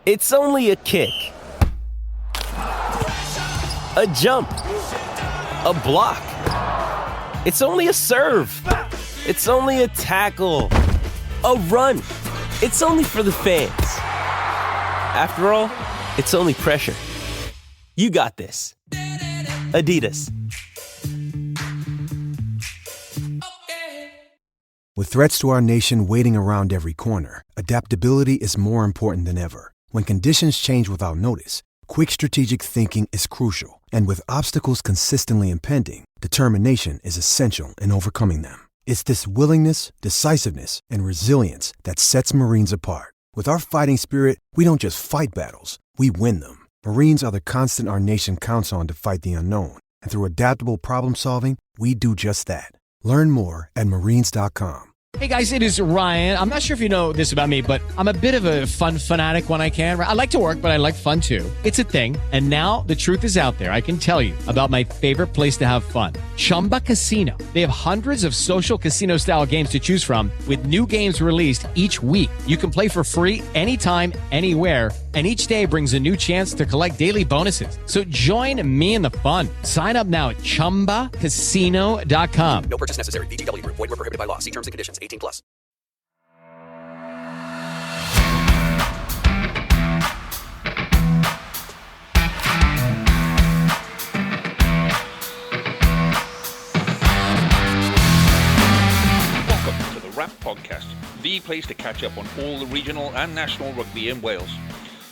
It's only a kick, a jump, a block. It's only a serve. It's only a tackle, a run. It's only for the fans. After all, it's only pressure. You got this. Adidas. With threats to our nation waiting around every corner, adaptability is more important than ever. When conditions change without notice, quick strategic thinking is crucial. And with obstacles consistently impending, determination is essential in overcoming them. It's this willingness, decisiveness, and resilience that sets Marines apart. With our fighting spirit, we don't just fight battles, we win them. Marines are the constant our nation counts on to fight the unknown. And through adaptable problem solving, we do just that. Learn more at marines.com. Hey guys, it is Ryan. I'm not sure if you know this about me, but I'm a bit of a fun fanatic when I can. I like to work, but I like fun too. It's a thing. And now the truth is out there. I can tell you about my favorite place to have fun. Chumba Casino. They have hundreds of social casino style games to choose from with new games released each week. You can play for free anytime, anywhere. And each day brings a new chance to collect daily bonuses. So join me in the fun. Sign up now at ChumbaCasino.com. No purchase necessary. VGW Group. Void where prohibited by law. See terms and conditions. 18+. Welcome to the Wrap Podcast, the place to catch up on all the regional and national rugby in Wales.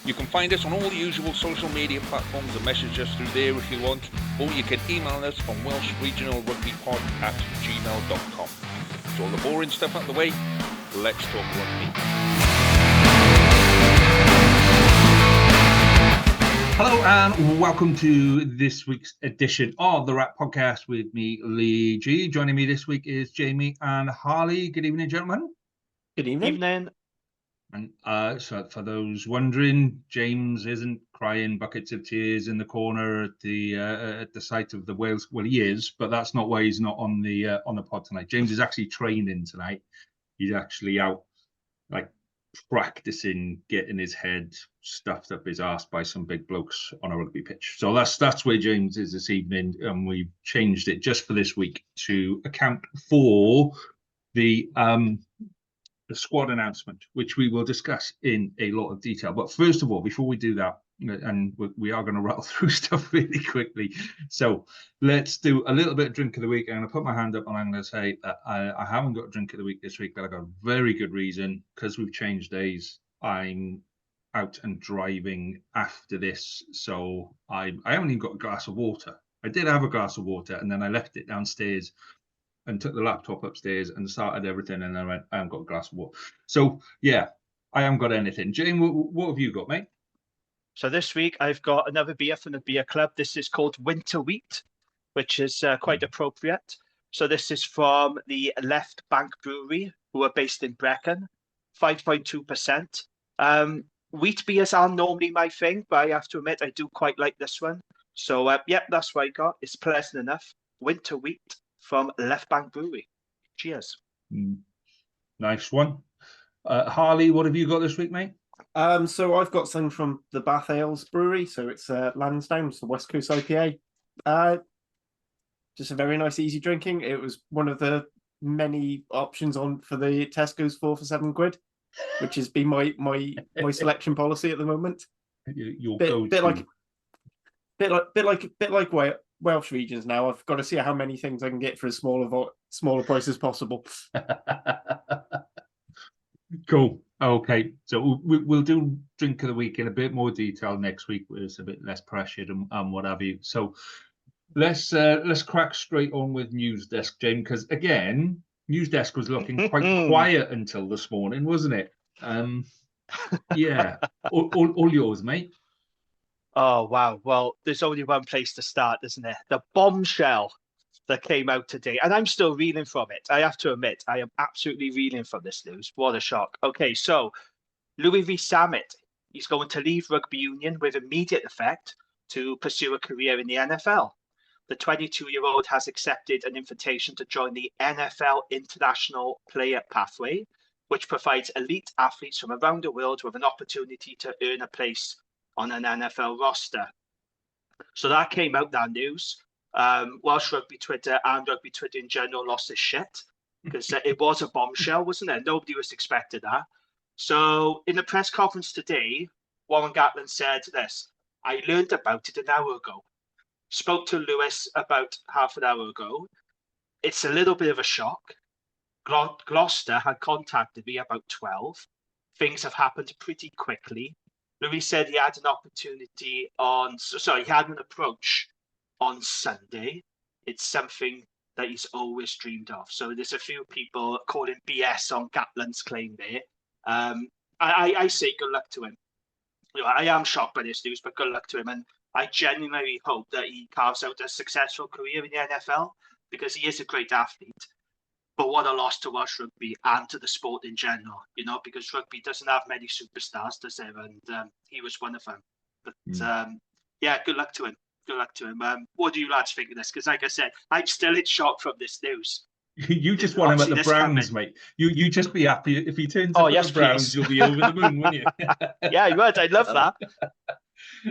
You can find us on all the usual social media platforms and message us through there if you want, or you can email us on welshregionalrugbypod@gmail.com. So all the boring stuff out the way, let's talk rugby. Hello and welcome to this week's edition of the Wrap Podcast with me, Lee G. Joining me this week is Jamie and Harley. Good evening, gentlemen. Good evening. And so for those wondering, James isn't crying buckets of tears in the corner at the sight of the Wales. Well, he is, but that's not why he's not on the pod tonight. James is actually training tonight. He's actually out, like, practicing getting his head stuffed up his arse by some big blokes on a rugby pitch. So that's where James is this evening, and we've changed it just for this week to account for the squad announcement, which we will discuss in a lot of detail. But first of all, before we do that, and we are going to rattle through stuff really quickly, so let's do a little bit of drink of the week. I'm going to put my hand up and I'm going to say that I haven't got a drink of the week this week, but I got a very good reason. Because we've changed days, I'm out and driving after this, so I haven't even got a glass of water. I did have a glass of water, and then I left it downstairs and took the laptop upstairs and started everything, and then I went, I haven't got a glass of water. So yeah, I haven't got anything. Jane, what have you got, mate? So this week I've got another beer from the beer club. This is called Winter Wheat, which is quite appropriate. So this is from the Left Bank Brewery, who are based in Brecon, 5.2%. Wheat beers are normally my thing, but I have to admit I do quite like this one. So yeah, that's what I got. It's pleasant enough. Winter Wheat from Left Bank Brewery. Cheers. Nice one. Harley, what have you got this week, mate? So I've got something from the Bath Ales Brewery. So it's Lansdowne, it's the West Coast IPA. Just a very nice, easy drinking. It was one of the many options on for the Tesco's 4 for £7, which has been my selection policy at the moment. Your bit like Welsh regions now. I've got to see how many things I can get for as smaller price as possible. Cool. Okay, so we'll do drink of the week in a bit more detail next week, where it's a bit less pressured and what have you. So let's crack straight on with News Desk, Jane, because again, News Desk was looking quite quiet until this morning, wasn't it? Yeah, all yours, mate. Oh, wow. Well, there's only one place to start, isn't there? The bombshell that came out today. And I'm still reeling from it. I have to admit, I am absolutely reeling from this news. What a shock. Okay, so Louis V. Sammet, he's going to leave rugby union with immediate effect to pursue a career in the NFL. The 22-year-old has accepted an invitation to join the NFL International Player Pathway, which provides elite athletes from around the world with an opportunity to earn a place on an NFL roster. So that came out, that news. Welsh Rugby Twitter and Rugby Twitter in general lost their shit because it was a bombshell, wasn't it? Nobody was expecting that. So in the press conference today, Warren Gatland said this: I learned about it an hour ago. Spoke to Lewis about half an hour ago. It's a little bit of a shock. Gloucester had contacted me about 12. Things have happened pretty quickly. Louis said he had an opportunity he had an approach on Sunday. It's something that he's always dreamed of. So there's a few people calling BS on Gatland's claim there. I say good luck to him. I am shocked by this news, but good luck to him. And I genuinely hope that he carves out a successful career in the NFL because he is a great athlete. But what a loss to Welsh rugby and to the sport in general, because rugby doesn't have many superstars, does it? And he was one of them. But good luck to him. Good luck to him. What do you lads think of this? Because like I said, I'm still in shock from this news. You just want him at the Browns, mate. You just be happy if he turns up at the Browns. Please. You'll be over the moon, won't you? Yeah, you would. I'd love that.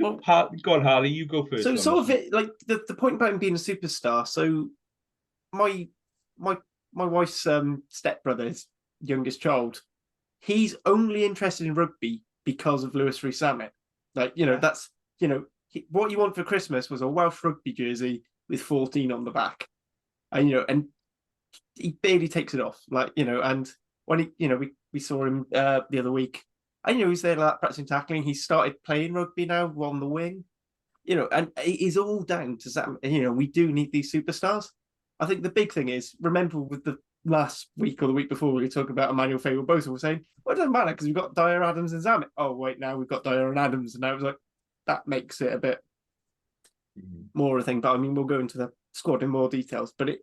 Well, go on, Harley. You go first. So sort of it, like the point about him being a superstar. So my wife's stepbrother's youngest child, he's only interested in rugby because of Lewis Rees-Zammit. Like that's what you want for Christmas was a Welsh rugby jersey with 14 on the back, and he barely takes it off. And when we saw him the other week, and he's there like practicing tackling. He started playing rugby now on the wing, and it is all down to Sam. We do need these superstars. I think the big thing is, remember with the last week or the week before we were talking about Emmanuel Faye, both were saying, well, it doesn't matter because we've got Dyer, Adams and Zammit. Oh, wait, now we've got Dyer and Adams. And I was like, that makes it a bit more of a thing. But I mean, we'll go into the squad in more details. But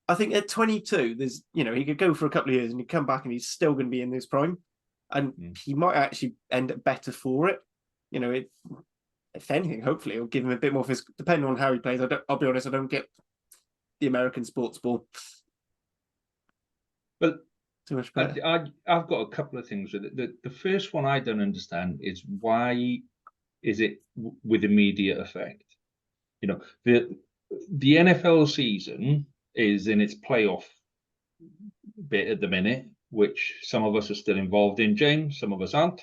I think at 22, there's, he could go for a couple of years and he'd come back and he's still going to be in his prime. And he might actually end up better for it. If anything, hopefully it'll give him a bit more physical, depending on how he plays. I'll be honest, I don't get the American sports ball. But too much better. I've got a couple of things with it. The first one I don't understand is why is it with immediate effect? The NFL season is in its playoff bit at the minute, which some of us are still involved in, James, some of us aren't.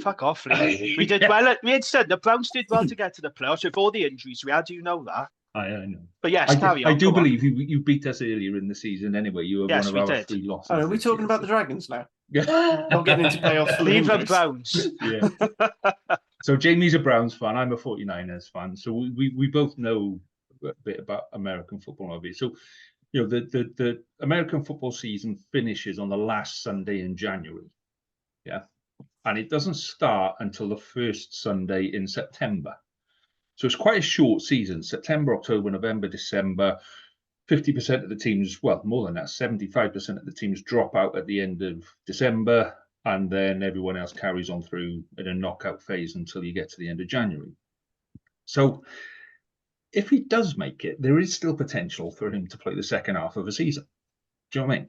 Fuck off, Lee. We did well. We had said the Browns did well to get to the playoffs with all the injuries we had. You know that. I know. But yes, carry on. I do believe you beat us earlier in the season anyway. You were one of our 3 losses. Are we talking about the Dragons now? Not getting into playoffs. Leave the Browns. Yeah. So Jamie's a Browns fan. I'm a 49ers fan. So we both know a bit about American football, obviously. So, the American football season finishes on the last Sunday in January. Yeah. And it doesn't start until the first Sunday in September. So it's quite a short season, September, October, November, December. 50% of the teams, well, more than that, 75% of the teams drop out at the end of December, and then everyone else carries on through in a knockout phase until you get to the end of January. So if he does make it, there is still potential for him to play the second half of a season. Do you know what I mean?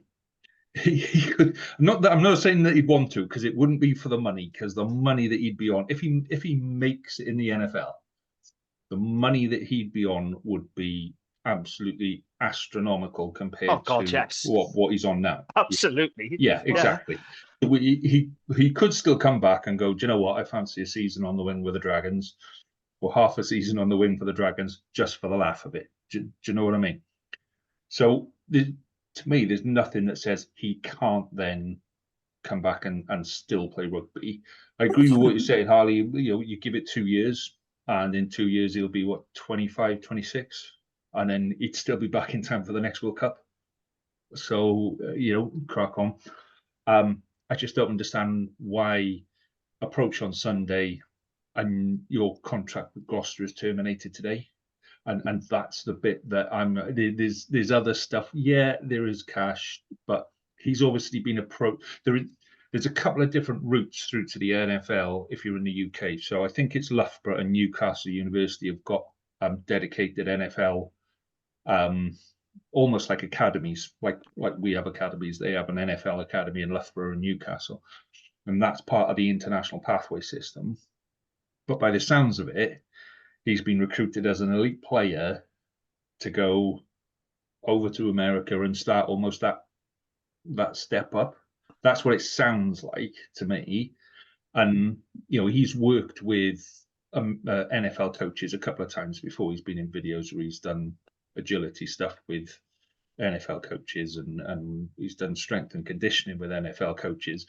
He could, I'm not saying that he'd want to, because it wouldn't be for the money, because the money that he'd be on, if he makes it in the NFL, the money that he'd be on would be absolutely astronomical compared to what he's on now. Absolutely. Yeah, exactly. Yeah. He could still come back and go, do you know what? I fancy a season on the wing with the Dragons, or half a season on the wing for the Dragons, just for the laugh of it. Do you know what I mean? So to me, there's nothing that says he can't then come back and still play rugby. I agree with what you're saying, Harley. You give it 2 years, and in 2 years, he'll be, 25, 26? And then he'd still be back in time for the next World Cup. So, crack on. I just don't understand why approach on Sunday and your contract with Gloucester is terminated today. And that's the bit that there's other stuff. Yeah, there is cash, but he's obviously been approached. There's a couple of different routes through to the NFL if you're in the UK. So I think it's Loughborough and Newcastle University have got dedicated NFL almost like academies, like we have academies. They have an NFL academy in Loughborough and Newcastle, and that's part of the international pathway system. But by the sounds of it, he's been recruited as an elite player to go over to America and start almost that step up. That's what it sounds like to me. And he's worked with NFL coaches a couple of times before. He's been in videos where he's done agility stuff with NFL coaches, and he's done strength and conditioning with NFL coaches.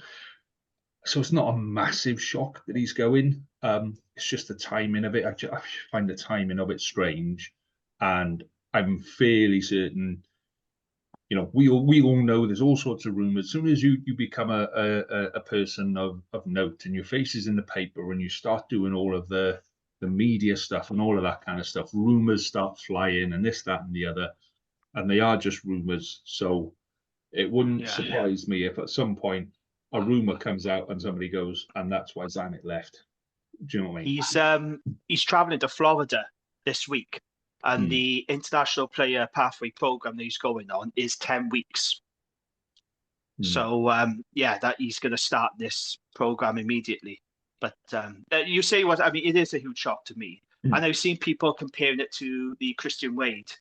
So it's not a massive shock that he's going. It's just the timing of it. I find the timing of it strange, and I'm fairly certain. We all know there's all sorts of rumors. As soon as you become a person of note and your face is in the paper and you start doing all of the media stuff and all of that kind of stuff, rumors start flying and this, that, and the other, and they are just rumors. So it wouldn't surprise me if at some point a rumor comes out and somebody goes, and that's why Zamet left. Do you know what I mean? He's traveling to Florida this week. And the international player pathway program that he's going on is 10 weeks. So, that he's going to start this program immediately. But you say it is a huge shock to me. And I've seen people comparing it to the Christian Wade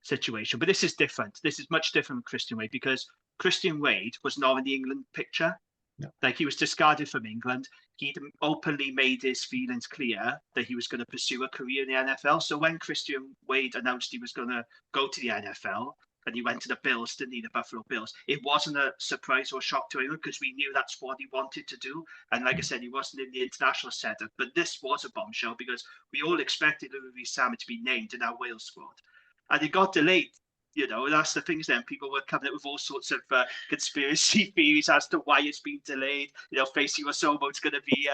situation. But this is different. This is much different from Christian Wade because Christian Wade was not in the England picture. No. Like he was discarded from England. He'd openly made his feelings clear that he was going to pursue a career in the NFL. So when Christian Wade announced he was going to go to the NFL and he went to the Bills, didn't he, the Buffalo Bills, it wasn't a surprise or shock to anyone because we knew that's what he wanted to do. And like I said, he wasn't in the international setup. But this was a bombshell because we all expected Louis Zamet to be named in our Wales squad. And it got delayed. That's the things then. People were coming up with all sorts of conspiracy theories as to why it's been delayed. Facey Wasomo's going to be,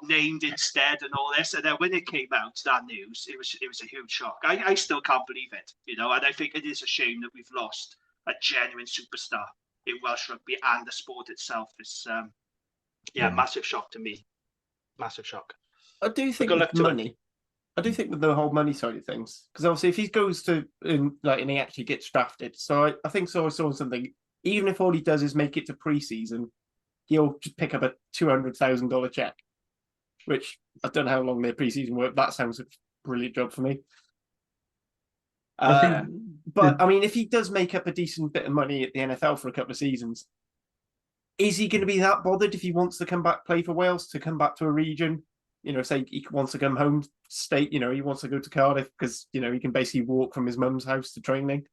named instead and all this. And then when it came out, that news, it was a huge shock. I still can't believe it, and I think it is a shame that we've lost a genuine superstar in Welsh rugby and the sport itself. It's, massive shock to me. Massive shock. I do think with money. I do think with the whole money side of things, because obviously if he goes to and he actually gets drafted, so I think I saw something. Even if all he does is make it to preseason, he'll just pick up a $200,000 check, which I don't know how long their preseason work. That sounds a brilliant job for me. If he does make up a decent bit of money at the NFL for a couple of seasons, is he going to be that bothered if he wants to come back play for Wales, to come back to a region? Say he wants to come home state, he wants to go to Cardiff because, he can basically walk from his mum's house to training.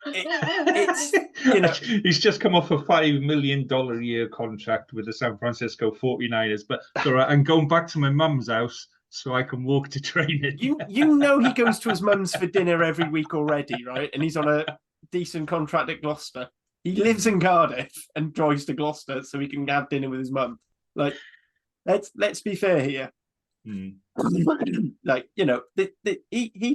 He's just come off a $5 million a year contract with the San Francisco 49ers, but I'm going back to my mum's house so I can walk to training. He goes to his mum's for dinner every week already, right? And he's on a decent contract at Gloucester. He lives in Cardiff and drives to Gloucester so he can have dinner with his mum. Let's be fair here. He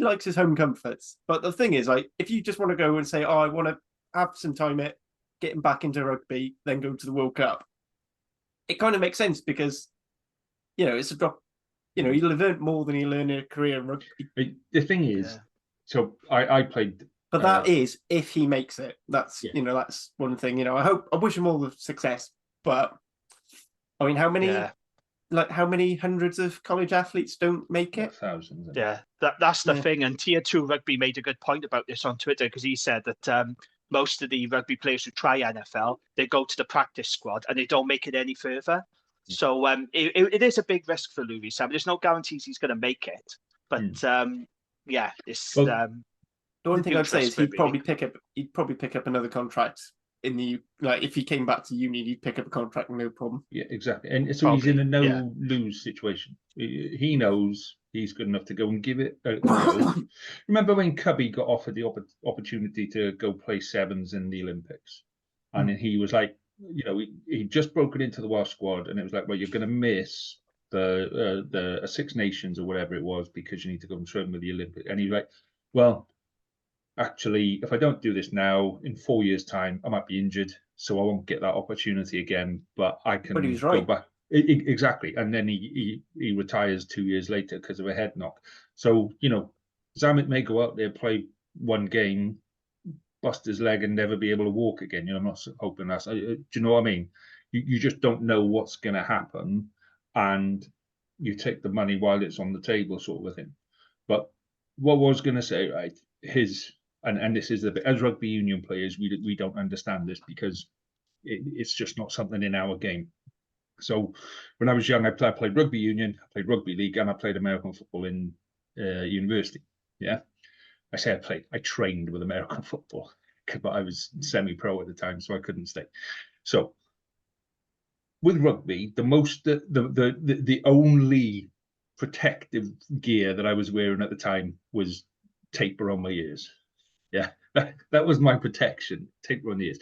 likes his home comforts. But the thing is, if you just want to go and say, I want to have some time at getting back into rugby, then go to the World Cup, it kind of makes sense because, it's a drop. He'll have earned more than he'll earn in a career in rugby. The thing is, so I played. But that is if he makes it. That's that's one thing. I wish him all the success. But how many? Yeah. How many hundreds of college athletes don't make it? Thousands. Yeah, that's the thing. And Tier 2 Rugby made a good point about this on Twitter because he said that most of the rugby players who try NFL, they go to the practice squad and they don't make it any further. So it is a big risk for Louis Zamet. There's no guarantees he's going to make it. But it's the one thing I'd say is he'd probably pick up another contract in the if he came back to uni, he'd pick up a contract, no problem. Yeah, exactly. And so he's in a no-lose situation. He knows he's good enough to go and give it a go. Remember when Cubby got offered the opportunity to go play sevens in the Olympics? And then he was like, he just broken into the Welsh squad, and it was like, well, you're going to miss the Six Nations or whatever it was because you need to go and train with the Olympics. And he's like, well, actually, if I don't do this now, in 4 years' time, I might be injured, so I won't get that opportunity again. But I can go back. Exactly. And then he retires 2 years later because of a head knock. So, Zamet may go out there, play one game, bust his leg and never be able to walk again. I'm not hoping that's. Do you know what I mean? You just don't know what's going to happen, and you take the money while it's on the table, sort of thing. But what I was going to say, right? And this is the bit, as rugby union players, we don't understand this because it's just not something in our game. So when I was young, I played rugby union, I played rugby league, and I played American football in university. Yeah. I say I played. I trained with American football, but I was semi-pro at the time, so I couldn't stay. So with rugby, the only protective gear that I was wearing at the time was tape around my ears. Yeah, that was my protection. Tape around the ears.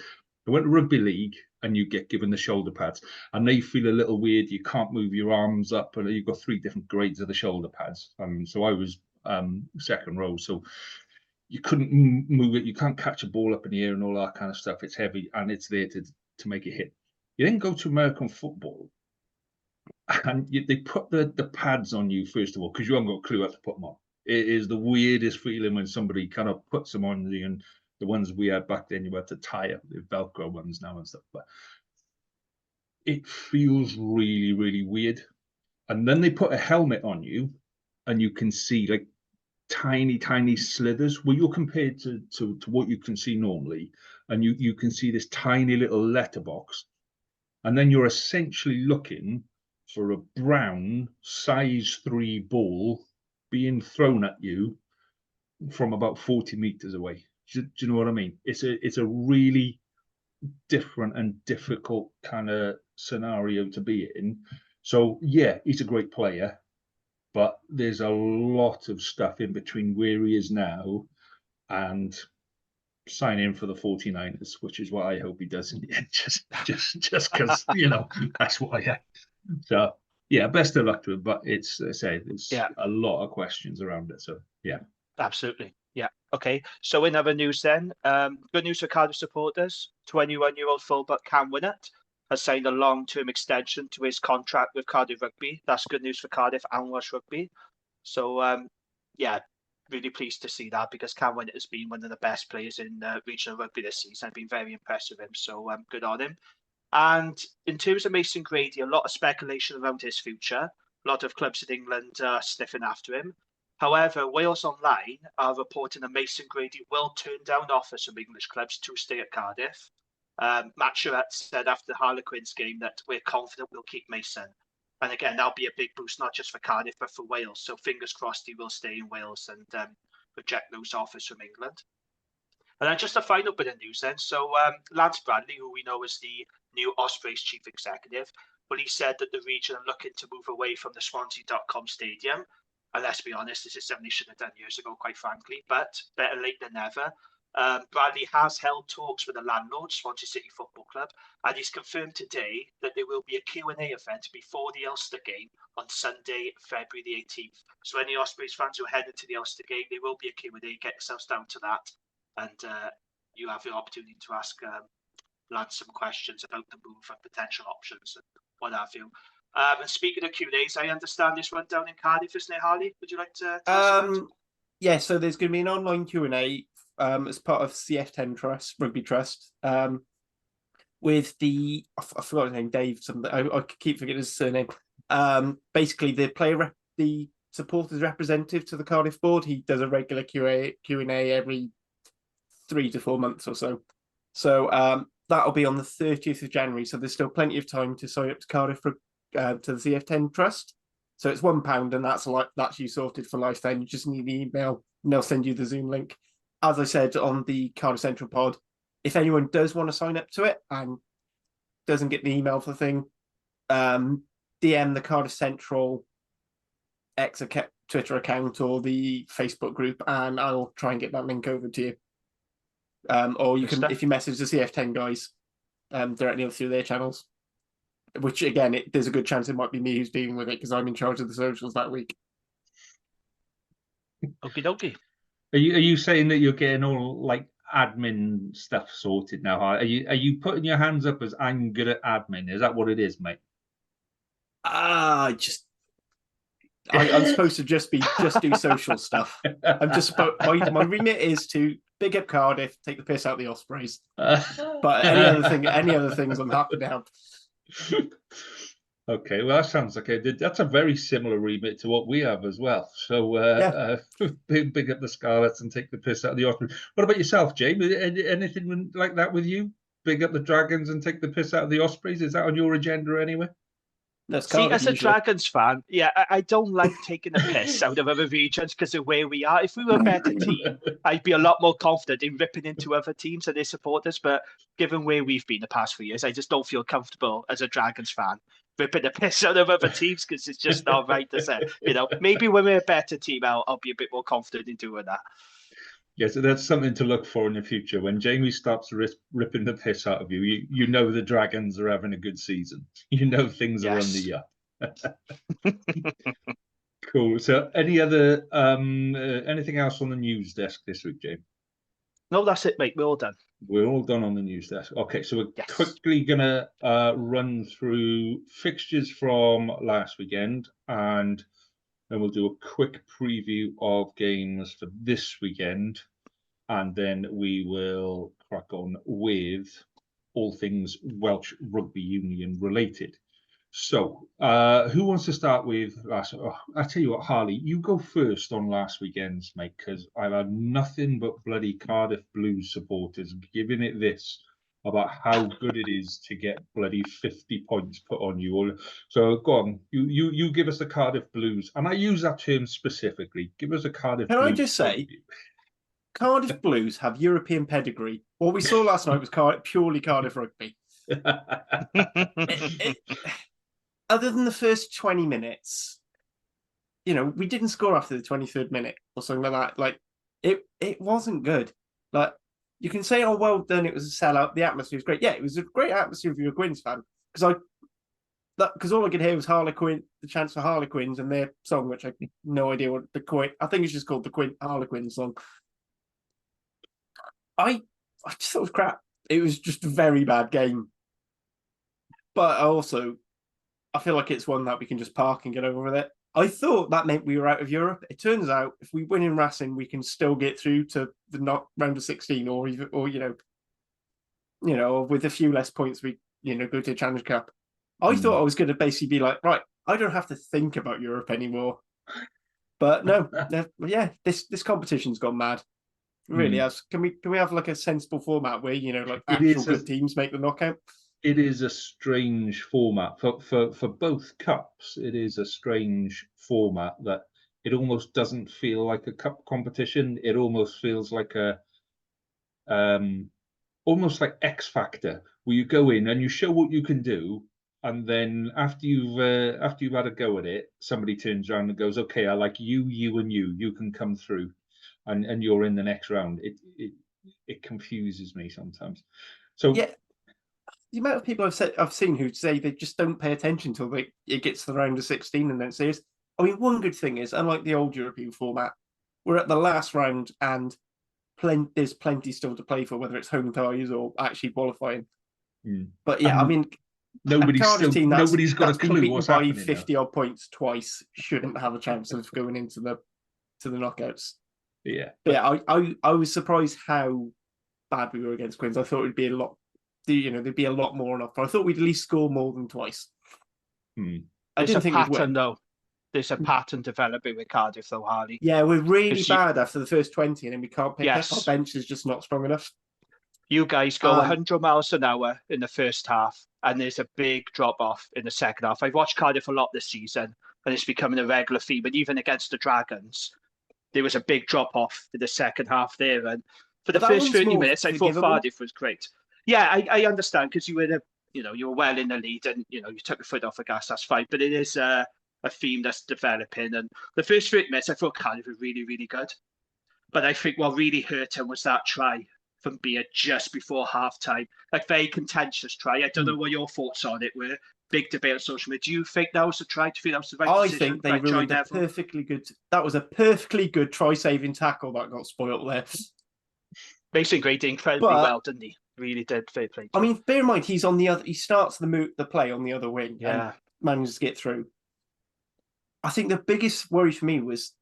I went to rugby league, and you get given the shoulder pads, and they feel a little weird. You can't move your arms up, and you've got 3 different grades of the shoulder pads. So I was second row, so you couldn't move it. You can't catch a ball up in the air and all that kind of stuff. It's heavy, and it's there to make it hit. You then go to American football, and they put the pads on you first of all because you haven't got a clue how to put them on. It is the weirdest feeling when somebody kind of puts them on you, and the ones we had back then you had to tie up, the Velcro ones now and stuff. But it feels really, really weird. And then they put a helmet on you, and you can see like tiny slithers where you're compared to what you can see normally, and you can see this tiny little letterbox, and then you're essentially looking for a brown size 3 ball being thrown at you from about 40 meters away. Do you know what I mean? It's a really different and difficult kind of scenario to be in. So yeah, he's a great player, but there's a lot of stuff in between where he is now and signing for the 49ers, which is what I hope he does in the end, just because that's what I have. So yeah, best of luck to him, but it's a lot of questions around it. So yeah, absolutely. Yeah. Okay. So in other news then, good news for Cardiff supporters. 21-year-old fullback Cam Winnett has signed a long-term extension to his contract with Cardiff Rugby. That's good news for Cardiff and Welsh Rugby. So yeah, really pleased to see that because Cam Winnett has been one of the best players in regional rugby this season. I've been very impressed with him. So good on him. And in terms of Mason Grady, a lot of speculation around his future. A lot of clubs in England are sniffing after him. However, Wales Online are reporting that Mason Grady will turn down offers from English clubs to stay at Cardiff. Matt Sherratt said after the Harlequins game that we're confident we'll keep Mason. And again, that'll be a big boost, not just for Cardiff, but for Wales. So fingers crossed he will stay in Wales and reject those offers from England. And then just a final bit of news then. So Lance Bradley, who we know is the new Ospreys chief executive, well, he said that the region are looking to move away from the Swansea.com stadium. And let's be honest, this is something he should have done years ago, quite frankly, but better late than never. Bradley has held talks with the landlord, Swansea City Football Club, and he's confirmed today that there will be a Q&A event before the Ulster game on Sunday, February the 18th. So any Ospreys fans who are headed to the Ulster game, there will be a Q&A. Get yourselves down to that, and you have the opportunity to ask Lance some questions about the move and potential options and what have you. And speaking of Q&As, I understand this went down in Cardiff, isn't it, Harley? Would you like to tell us about it? Yeah, so there's going to be an online Q&A as part of CF10 Trust, Rugby Trust, with the, I forgot his name, Dave, something. I keep forgetting his surname. Basically, the supporters representative to the Cardiff board, he does a regular Q&A every 3 to 4 months or so. So that'll be on the 30th of January. So there's still plenty of time to sign up to Cardiff for to the CF10 Trust. So it's £1, and that's you sorted for life. Then you just need the email, and they'll send you the Zoom link. As I said on the Cardiff Central pod, if anyone does want to sign up to it and doesn't get the email for the thing, DM the Cardiff Central X Twitter account or the Facebook group, and I'll try and get that link over to you. Or you can, if you message the CF10 guys directly through their channels. Which again, there's a good chance it might be me who's dealing with it because I'm in charge of the socials that week. Okie dokie. Are you saying that you're getting all like admin stuff sorted now? Are you putting your hands up as I'm good at admin? Is that what it is, mate? Just I'm supposed to just do social stuff. I'm just my remit is to big up Cardiff, take the piss out of the Ospreys. But any other things, I'm happy to help. Okay, well, that sounds like that's a very similar remit to what we have as well. So big up the Scarlets and take the piss out of the Ospreys. What about yourself, James? Anything like that with you? Big up the Dragons and take the piss out of the Ospreys? Is that on your agenda anyway? See, as a Dragons fan, I don't like taking the piss out of other regions because of where we are. If we were a better team, I'd be a lot more confident in ripping into other teams and their supporters. But given where we've been the past few years, I just don't feel comfortable as a Dragons fan ripping the piss out of other teams because it's just not right to say. Maybe when we're a better team, I'll be a bit more confident in doing that. Yeah, so that's something to look for in the future. When Jamie stops ripping the piss out of you, you know the Dragons are having a good season. You know things are on the up. Cool. So any other anything else on the news desk this week, Jamie? No, that's it, mate. We're all done. We're all done on the news desk. Okay, so we're quickly going to run through fixtures from last weekend, and then we'll do a quick preview of games for this weekend, and then we will crack on with all things Welsh Rugby Union related. So, who wants to start with last? Oh, I tell you what, Harley, you go first on last weekend's, mate, because I've had nothing but bloody Cardiff Blues supporters giving it this about how good it is to get bloody 50 points put on you. So go on, you give us the Cardiff Blues, and I use that term specifically. Give us a Cardiff Blues. Can I just say, Cardiff Blues have European pedigree. What we saw last night was purely Cardiff rugby. Other than the first 20 minutes, we didn't score after the 23rd minute or something like that. Like, it wasn't good. Like, you can say, oh, well done, it was a sellout. The atmosphere was great. Yeah, it was a great atmosphere if you're a Gwyn's fan. Because all I could hear was Harlequin, the chants for Harlequins and their song, which I have no idea what I think it's just called the Harlequin song. I just thought it was crap. It was just a very bad game. But also, I feel like it's one that we can just park and get over with it. I thought that meant we were out of Europe. It turns out if we win in Racing, we can still get through to the round of 16, or with a few less points, we go to the Challenge Cup. I thought I was going to basically be like, right, I don't have to think about Europe anymore. But no, this competition's gone mad. It really has. Can we have like a sensible format where actual good teams make the knockout? It is a strange format for both cups. It is a strange format that it almost doesn't feel like a cup competition. It almost feels like almost like X Factor, where you go in and you show what you can do, and then after you've had a go at it, somebody turns around and goes, "Okay, I like you, you, and you. You can come through," and you're in the next round. It confuses me sometimes. So yeah. The amount of people I've seen who say they just don't pay attention until it gets to the round of 16 and then serious. I mean, one good thing is, unlike the old European format, we're at the last round and there's plenty still to play for, whether it's home ties or actually qualifying. But yeah, I mean, nobody's got a clue what's happening. 50 odd points twice shouldn't have a chance of going into the knockouts. Yeah, but yeah, I was surprised how bad we were against Quins. I thought it'd be a lot. There'd be a lot more on offer. I thought we'd at least score more than twice. I didn't think pattern though. There's a pattern developing with Cardiff though, Harley. Yeah, we're really bad after the first 20, and then we can't pick up. Our bench is just not strong enough. You guys go 100 miles an hour in the first half, and there's a big drop off in the second half. I've watched Cardiff a lot this season, and it's becoming a regular theme. But even against the Dragons, there was a big drop off in the second half there. And for the first 30 minutes, I thought Cardiff was great. Yeah, I understand, because you were well in the lead, and you took your foot off the gas. That's fine, but it is a theme that's developing. And the first 30 minutes, I thought Cardiff were really, really good. But I think what really hurt him was that try from Beer just before halftime, like very contentious try. I don't know what your thoughts on it were. Big debate on social media. Do you think that was a try? Do you think that was the right decision? I think they ruined a perfectly good. That was a perfectly good try-saving tackle that got spoiled there. Mason Gray did incredibly well, didn't he? Really did. Fair play. I mean, bear in mind he's on the other. He starts the play on the other wing. And manages to get through. I think the biggest worry for me was,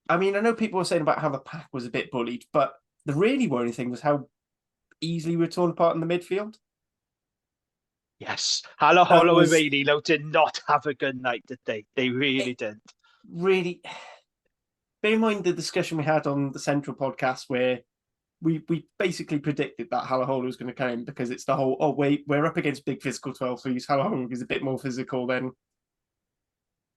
I mean, I know people were saying about how the pack was a bit bullied, but the really worrying thing was how easily we were torn apart in the midfield. Yes, Hollow and Rainilo did not have a good night, did they? They really didn't. Really, bear in mind the discussion we had on the Central podcast where we basically predicted that Halahola was going to come in because it's the whole, oh, wait, we're up against big physical 12, so use Halahola is a bit more physical than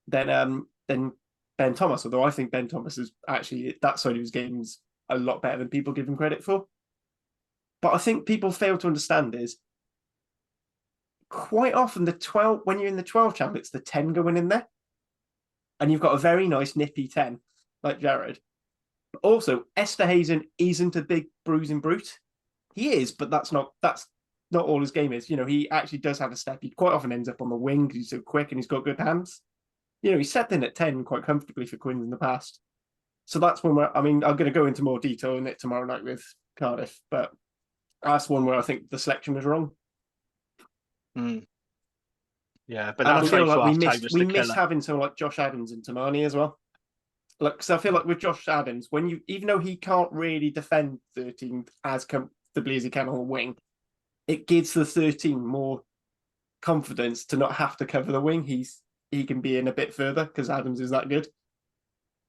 Ben Thomas, although I think Ben Thomas is actually, that side of his game is a lot better than people give him credit for. But I think people fail to understand is quite often when you're in the 12 champ, it's the 10 going in there. And you've got a very nice nippy 10, like Jared. But also, Esterhazen isn't a big bruising brute. He is, but that's not all his game is. He actually does have a step. He quite often ends up on the wing because he's so quick and he's got good hands. He's stepped in at 10 quite comfortably for Quins in the past. So that's one where, I'm going to go into more detail in it tomorrow night with Cardiff, but that's one where I think the selection was wrong. Yeah, but I feel like we missed having someone like Josh Adams and Tamani as well. Because I feel like with Josh Adams, even though he can't really defend 13 as comfortably as he can on the wing, it gives the 13 more confidence to not have to cover the wing. He can be in a bit further because Adams is that good.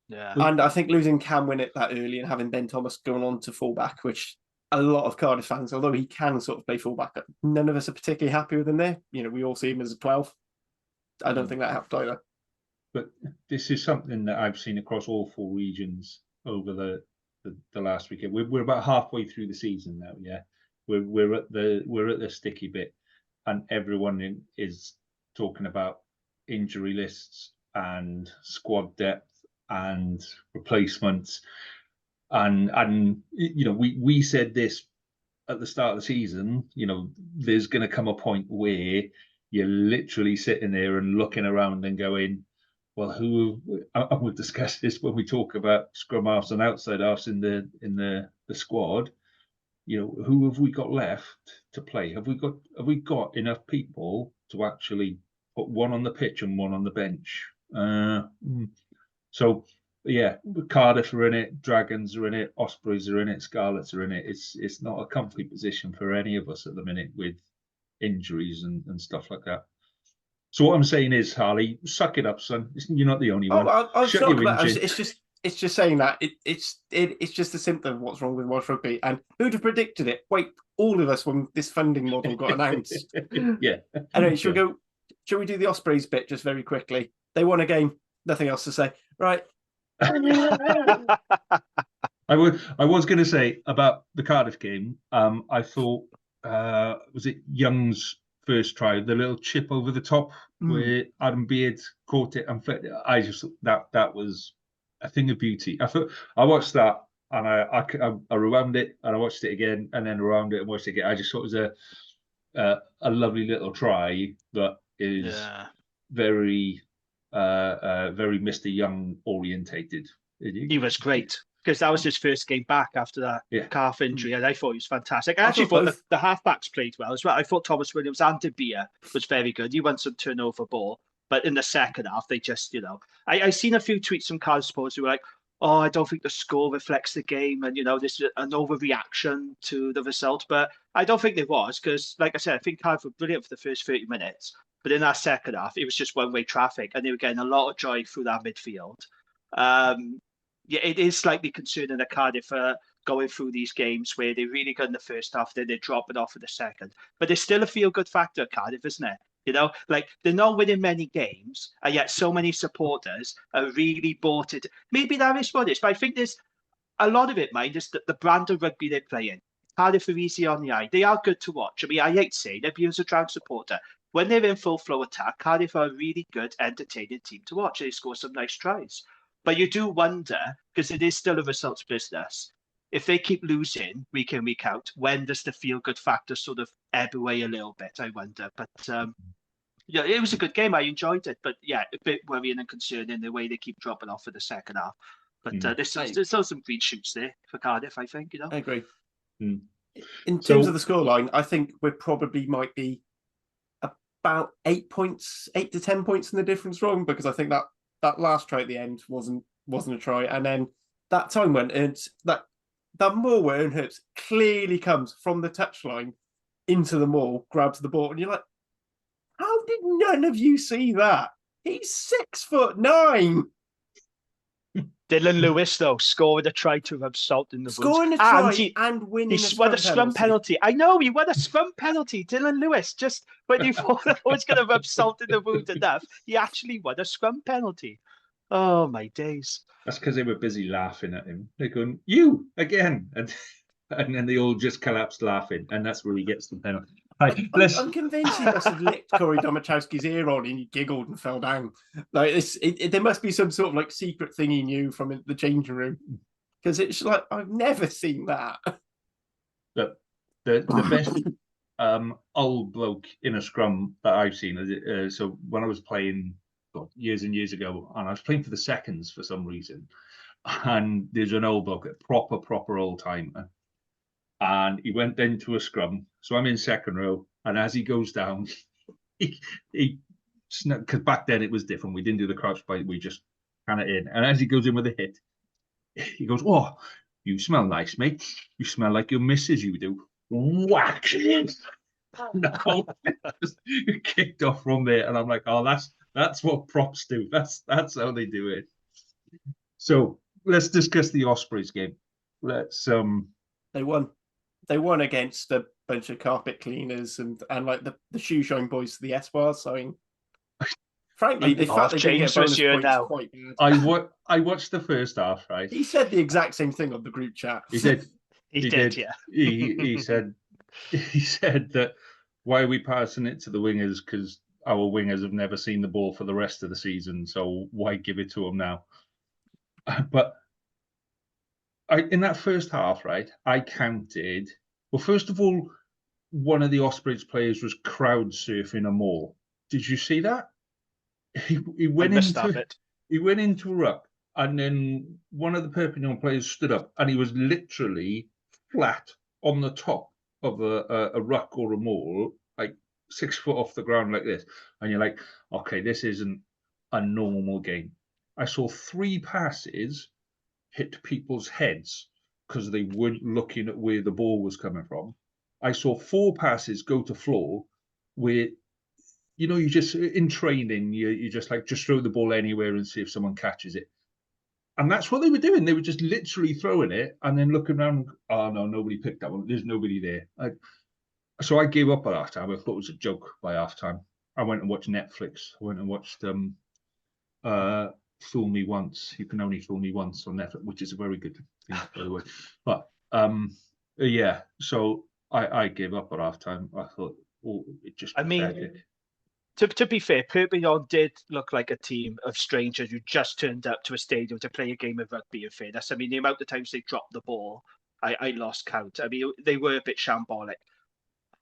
Yeah. And I think losing Cam Winnett that early and having Ben Thomas going on to fullback, which a lot of Cardiff fans, although he can sort of play fullback, none of us are particularly happy with him there. We all see him as a 12. I don't think that helped either. But this is something that I've seen across all 4 regions over the last weekend. We're about halfway through the season now. Yeah, we're at the sticky bit, and everyone is talking about injury lists and squad depth and replacements, and we said this at the start of the season. There's going to come a point where you're literally sitting there and looking around and going, well, and we'll discuss this when we talk about scrum halves and outside halves in the squad. Who have we got left to play? Have we got enough people to actually put one on the pitch and one on the bench? So yeah, Cardiff are in it, Dragons are in it, Ospreys are in it, Scarlets are in it. It's not a comfy position for any of us at the minute with injuries and stuff like that. So what I'm saying is, Harley, suck it up, son. You're not the only one. Shut your engine. It's just saying that it's just a symptom of what's wrong with Welsh rugby. And who'd have predicted it? Wait, all of us when this funding model got announced. Yeah. Anyway, shall we do the Ospreys bit just very quickly? They won a game. Nothing else to say. Right. I was going to say about the Cardiff game. I thought was it Young's first try, the little chip over the top where Adam Beard caught it and I just that was a thing of beauty. I watched that and I rewound it and I watched it again and then rewound it and watched it again. I just thought it was a lovely little try that is very very Mr. Young orientated. He was great because that was his first game back after that calf injury, and I thought he was fantastic. I actually thought the halfbacks played well as well. I thought Thomas Williams and De Beer was very good. He won some turnover ball, but in the second half, they just, I seen a few tweets from Cardiff supporters who were like, oh, I don't think the score reflects the game, and this is an overreaction to the result. But I don't think there was, because, like I said, I think Cardiff were brilliant for the first 30 minutes. But in that second half, it was just one-way traffic, and they were getting a lot of joy through that midfield. It is slightly concerning that Cardiff are going through these games where they're really good in the first half, then they drop it off in the second. But there's still a feel-good factor at Cardiff, isn't it? Like they're not winning many games, and yet so many supporters are really bought it. Maybe that is what it is, but I think there's a lot of it, mind, is that the brand of rugby they're playing. Cardiff are easy on the eye. They are good to watch. I mean, I hate saying it, being a Drown supporter. When they're in full flow attack, Cardiff are a really good, entertaining team to watch. They score some nice tries. But you do wonder, because it is still a results business, if they keep losing week in, week out, when does the feel-good factor sort of ebb away a little bit, I wonder. But it was a good game. I enjoyed it. But yeah, a bit worrying and concerning the way they keep dropping off for the second half. But there's still some green shoots there for Cardiff, I think. I agree. In terms of the scoreline, I think we probably might be about 8 to 10 points in the difference wrong, because I think that that last try at the end wasn't a try, and then that time when it's that maul where Ern Hurts clearly comes from the touchline into the maul, grabs the ball, and you're like, how did none of you see that? He's 6'9". Dylan Lewis, though, scoring a try to rub salt in the wound. Scoring a try and winning he won a scrum penalty. I know, he won a scrum penalty. Dylan Lewis, just when you thought I was going to rub salt in the wound enough, he actually won a scrum penalty. Oh, my days. That's because they were busy laughing at him. They're going, you, again. And then they all just collapsed laughing. And that's where he gets the penalty. I'm convinced he must have licked Corey Domachowski's ear on and he giggled and fell down. Like this, there must be some sort of like secret thing he knew from the changing room, because it's like I've never seen that. The best old bloke in a scrum that I've seen. So when I was playing years and years ago, and I was playing for the seconds for some reason, and there's an old bloke, a proper old timer. And he went into a scrum. So I'm in second row. And as he goes down, he snuck, because back then it was different. We didn't do the crouch bite. We just kind of in. And as he goes in with a hit, he goes, oh, you smell nice, mate. You smell like your missus, you do. Whack. No, just kicked off from there. And I'm like, oh, that's what props do. That's how they do it. So let's discuss the Ospreys game. They won. They won against a bunch of carpet cleaners and like the shoe shine boys to the Espoirs. So, frankly, they felt they didn't get bonus points now. Quite bad. I watched the first half, right? He said the exact same thing on the group chat. He did. He did, yeah. He said that why are we passing it to the wingers? Because our wingers have never seen the ball for the rest of the season, so why give it to them now? But in that first half, right, I counted. Well, first of all, one of the Ospreys players was crowd surfing a maul. Did you see that? He went into a ruck, and then one of the Perpignan players stood up, and he was literally flat on the top of a ruck or a maul, like 6 foot off the ground like this. And you're like, okay, this isn't a normal game. I saw 3 passes hit people's heads because they weren't looking at where the ball was coming from. I saw 4 passes go to floor where, you just, in training, you just like, just throw the ball anywhere and see if someone catches it. And that's what they were doing. They were just literally throwing it and then looking around, oh no, nobody picked that one. There's nobody there. So I gave up at half time. I thought it was a joke by half time. I went and watched Netflix. I went and watched Fool Me Once. You Can Only Fool Me Once on Netflix, which is a very good thing, by the way. But yeah, so I gave up at halftime. I thought, it just. I mean, to be fair, Perpignan did look like a team of strangers who just turned up to a stadium to play a game of rugby. In fairness, I mean, the amount of times they dropped the ball, I lost count. I mean, they were a bit shambolic.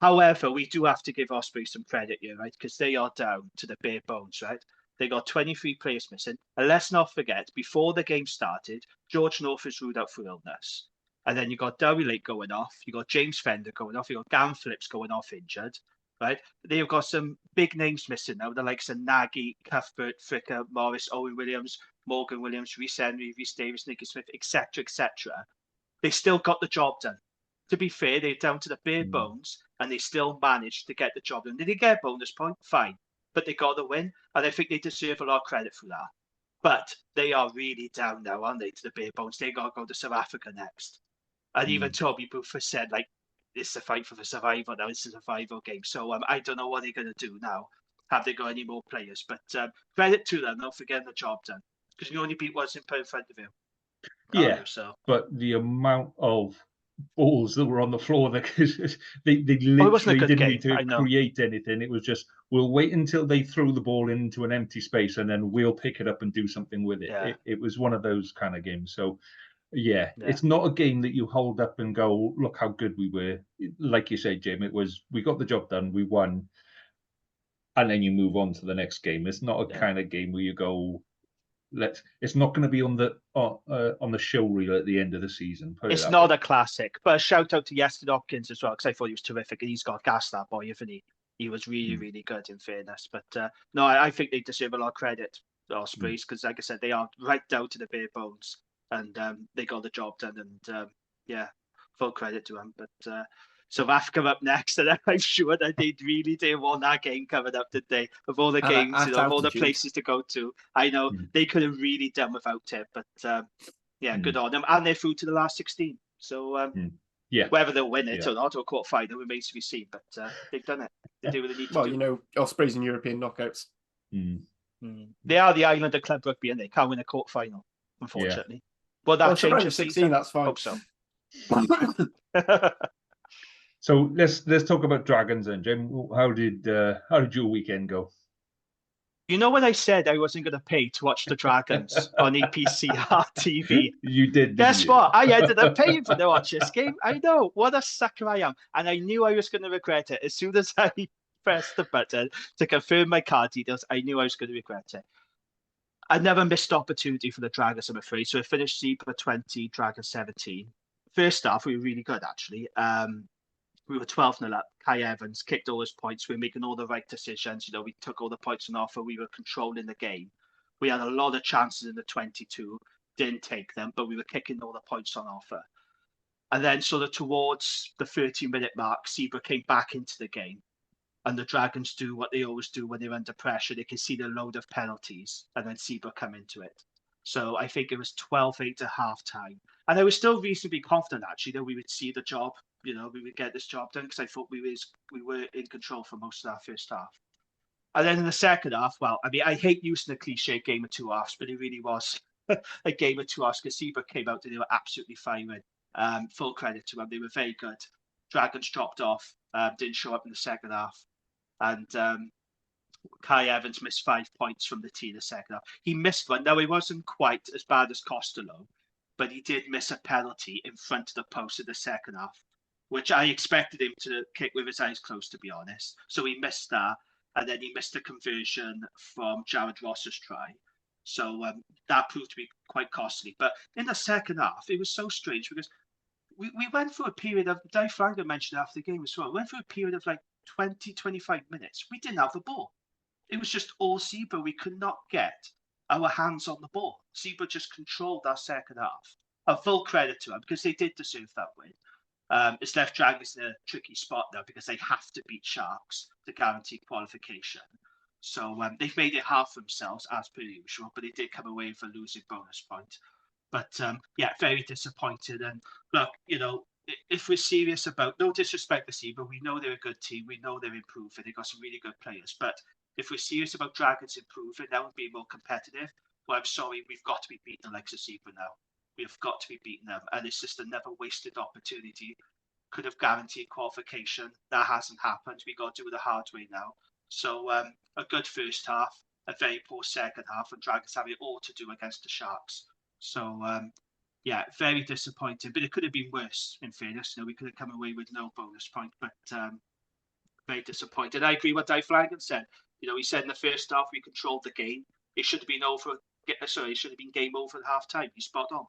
However, we do have to give Osprey some credit here, right? Because they are down to the bare bones, right? They got 23 players missing. And let's not forget, before the game started, George North was ruled out for illness. And then you got Dowie Lake going off. You got James Fender going off. You got Gavin Phillips going off injured, right? They've got some big names missing now. The likes of Nagy, Cuthbert, Fricker, Morris, Owen Williams, Morgan Williams, Rhys Henry, Rhys Davis, Nicky Smith, etc., etc. They still got the job done. To be fair, they're down to the bare bones, and they still managed to get the job done. Did they get a bonus point? Fine. But they got the win, and I think they deserve a lot of credit for that. But they are really down now, aren't they, to the bare bones? They got to go to South Africa next. And even Toby Booth has said, like, it's a fight for the survival now. It's a survival game. So I don't know what they're going to do now. Have they got any more players? But credit to them, not for getting the job done. Because you only beat once in front of you. Yeah, but the amount of balls that were on the floor, because they literally didn't need to create anything. It was just, we'll wait until they throw the ball into an empty space and then we'll pick it up and do something with it. Yeah. It was one of those kind of games. So yeah, it's not a game that you hold up and go, look how good we were. Like you said, Jim, it was, we got the job done, we won, and then you move on to the next game. It's not a kind of game where you go, it's not going to be on the show reel at the end of the season. It's not a classic, but a shout out to Yastin Hopkins as well, because I thought he was terrific, and he's got gas, that boy, isn't he? He was really, really good, in fairness. But no, I think they deserve a lot of credit. the Ospreys, because like I said, they are right down to the bare bones, and they got the job done. And full credit to them. But South Africa up next, and I'm sure that they really didn't want that game coming up, did they? Of all the games, at of all the altitude. places to go to, I know they could have really done without it. But good on them, and they're through to the last 16. So whether they'll win it or not, or quarter final, remains to be seen. But they've done it. They do what they need to do. Ospreys and European knockouts. They are the island of club rugby, and they can't win a quarter final, unfortunately. Well, that changes. 16. That's fine. Hope so. So let's talk about Dragons then, Jim. How did your weekend go? You know when I said I wasn't going to pay to watch the Dragons on EPCR TV? You did. Guess what? I ended up paying for to watch this game. I know. What a sucker I am. And I knew I was going to regret it. As soon as I pressed the button to confirm my card details, I knew I was going to regret it. I never missed opportunity for the Dragons, I'm afraid. So I finished Zebra 20, Dragons 17. First half, we were really good, actually. We were 12-0 up. Kai Evans kicked all his points. We were making all the right decisions. We took all the points on offer. We were controlling the game. We had a lot of chances in the 22. Didn't take them, but we were kicking all the points on offer. And then sort of towards the 30-minute mark, Zebra came back into the game. And the Dragons do what they always do when they're under pressure. They can see the load of penalties, and then Zebra come into it. So I think it was 12-8 at half-time. And I was still reasonably confident, actually, that we would see the job. We would get this job done, because I thought we were in control for most of that first half. And then in the second half, well, I mean, I hate using the cliche game of two halves, but it really was a game of two halves, because Zebra came out and they were absolutely firing. Full credit to them. They were very good. Dragons dropped off, didn't show up in the second half. And Kai Evans missed 5 points from the tee in the second half. He missed one. Now, it wasn't quite as bad as Costello, but he did miss a penalty in front of the post in the second half, which I expected him to kick with his eyes closed, to be honest. So he missed that, and then he missed a conversion from Jared Ross's try. So that proved to be quite costly. But in the second half, it was so strange, because we went through a period of, Dave Flanagan mentioned after the game as well, we went through a period of like 20, 25 minutes. We didn't have the ball. It was just all Zebra. We could not get our hands on the ball. Zebra just controlled our second half. A full credit to them, because they did deserve that win. It's left Dragons in a tricky spot now, because they have to beat Sharks to guarantee qualification. So they've made it hard for themselves, as per usual, but they did come away with a losing bonus point. But very disappointed. And look, if we're serious about, no disrespect to Zebra, we know they're a good team. We know they're improving. They've got some really good players. But if we're serious about Dragons improving now and being more competitive, well, I'm sorry, we've got to be beating the likes of Zebra now. We've got to be beating them. And it's just another wasted opportunity. Could have guaranteed qualification. That hasn't happened. We got to do it the hard way now. So a good first half, a very poor second half, and Dragons have it all to do against the Sharks. So, very disappointing. But it could have been worse, in fairness. We could have come away with no bonus point, but very disappointed. I agree with what Dave Flanagan said. He said in the first half we controlled the game. It should have been it should have been game over at half time. He's spot on.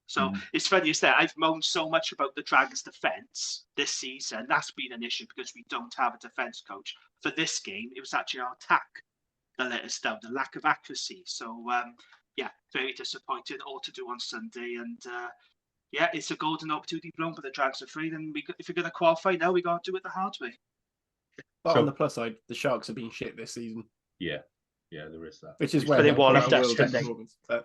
So it's funny, is that I've moaned so much about the Dragons' defence this season. That's been an issue, because we don't have a defence coach. For this game, it was actually our attack that let us down, the lack of accuracy. So, very disappointing. All to do on Sunday. And, it's a golden opportunity blown, but the Dragons are free. And if we're going to qualify now, we got to do it the hard way. But on the plus side, the Sharks have been shit this season. Yeah, there is that. Which is where they walloped us, didn't they?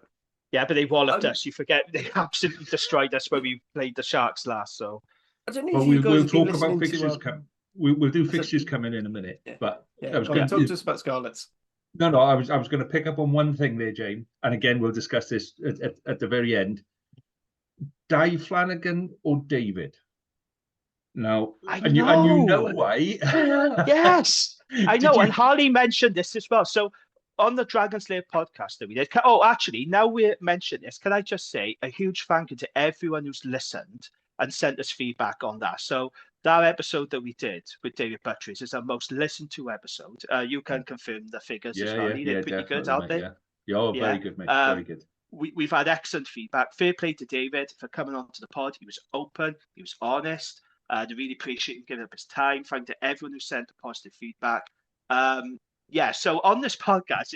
Yeah, but they walloped us. You forget, they absolutely destroyed us when we played the Sharks last. So I don't know if you guys we'll talk about fixtures. We'll do fixtures coming in a minute. Yeah. But I was going to talk to us about Scarlets. No, I was going to pick up on one thing there, James. And again, we'll discuss this at the very end. Dave Flanagan or David? Now, and you know why? Yes, I know. And Harley mentioned this as well. So on the Dragon's Lair podcast that we did. Actually, now we mention this, can I just say a huge thank you to everyone who's listened and sent us feedback on that. So that episode that we did with David Buttress is our most listened to episode. You can confirm the figures as well. They're pretty good out there. Very good, mate. Very good. We've had excellent feedback. Fair play to David for coming onto the pod. He was open. He was honest. I really appreciate him giving up his time. Thank to everyone who sent positive feedback. So on this podcast,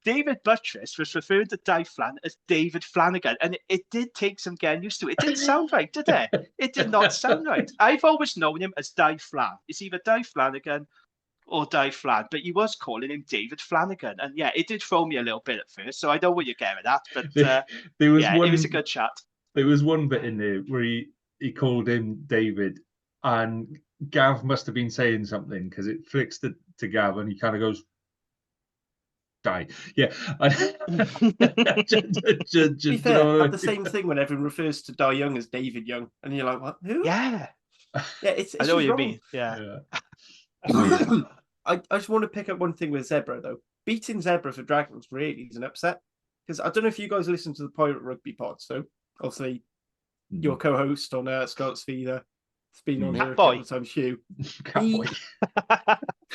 David Buttress was referring to Di Flan as David Flanagan, and it did take some getting used to. It didn't sound right, did it? It did not sound right. I've always known him as Di Flan. It's either Di Flanagan or Di Flan, but he was calling him David Flanagan, and yeah, it did throw me a little bit at first. So I know where you're getting at, but there was yeah, it was a good chat. There was one bit in there where he called him David, and Gav must have been saying something because it flicks to Gav, and he kind of goes, "Die." Yeah. To be fair, I had the same thing when everyone refers to Di Young as David Young, and you're like, "What? Who?" Yeah. Yeah, it's I know what you wrong. mean. Yeah. I just want to pick up one thing with Zebra though. Beating Zebra for Dragons really is an upset, because I don't know if you guys listen to the Pirate Rugby pod. So obviously, your co-host on Scott's Feeder, it's been on here a couple of times. Hugh.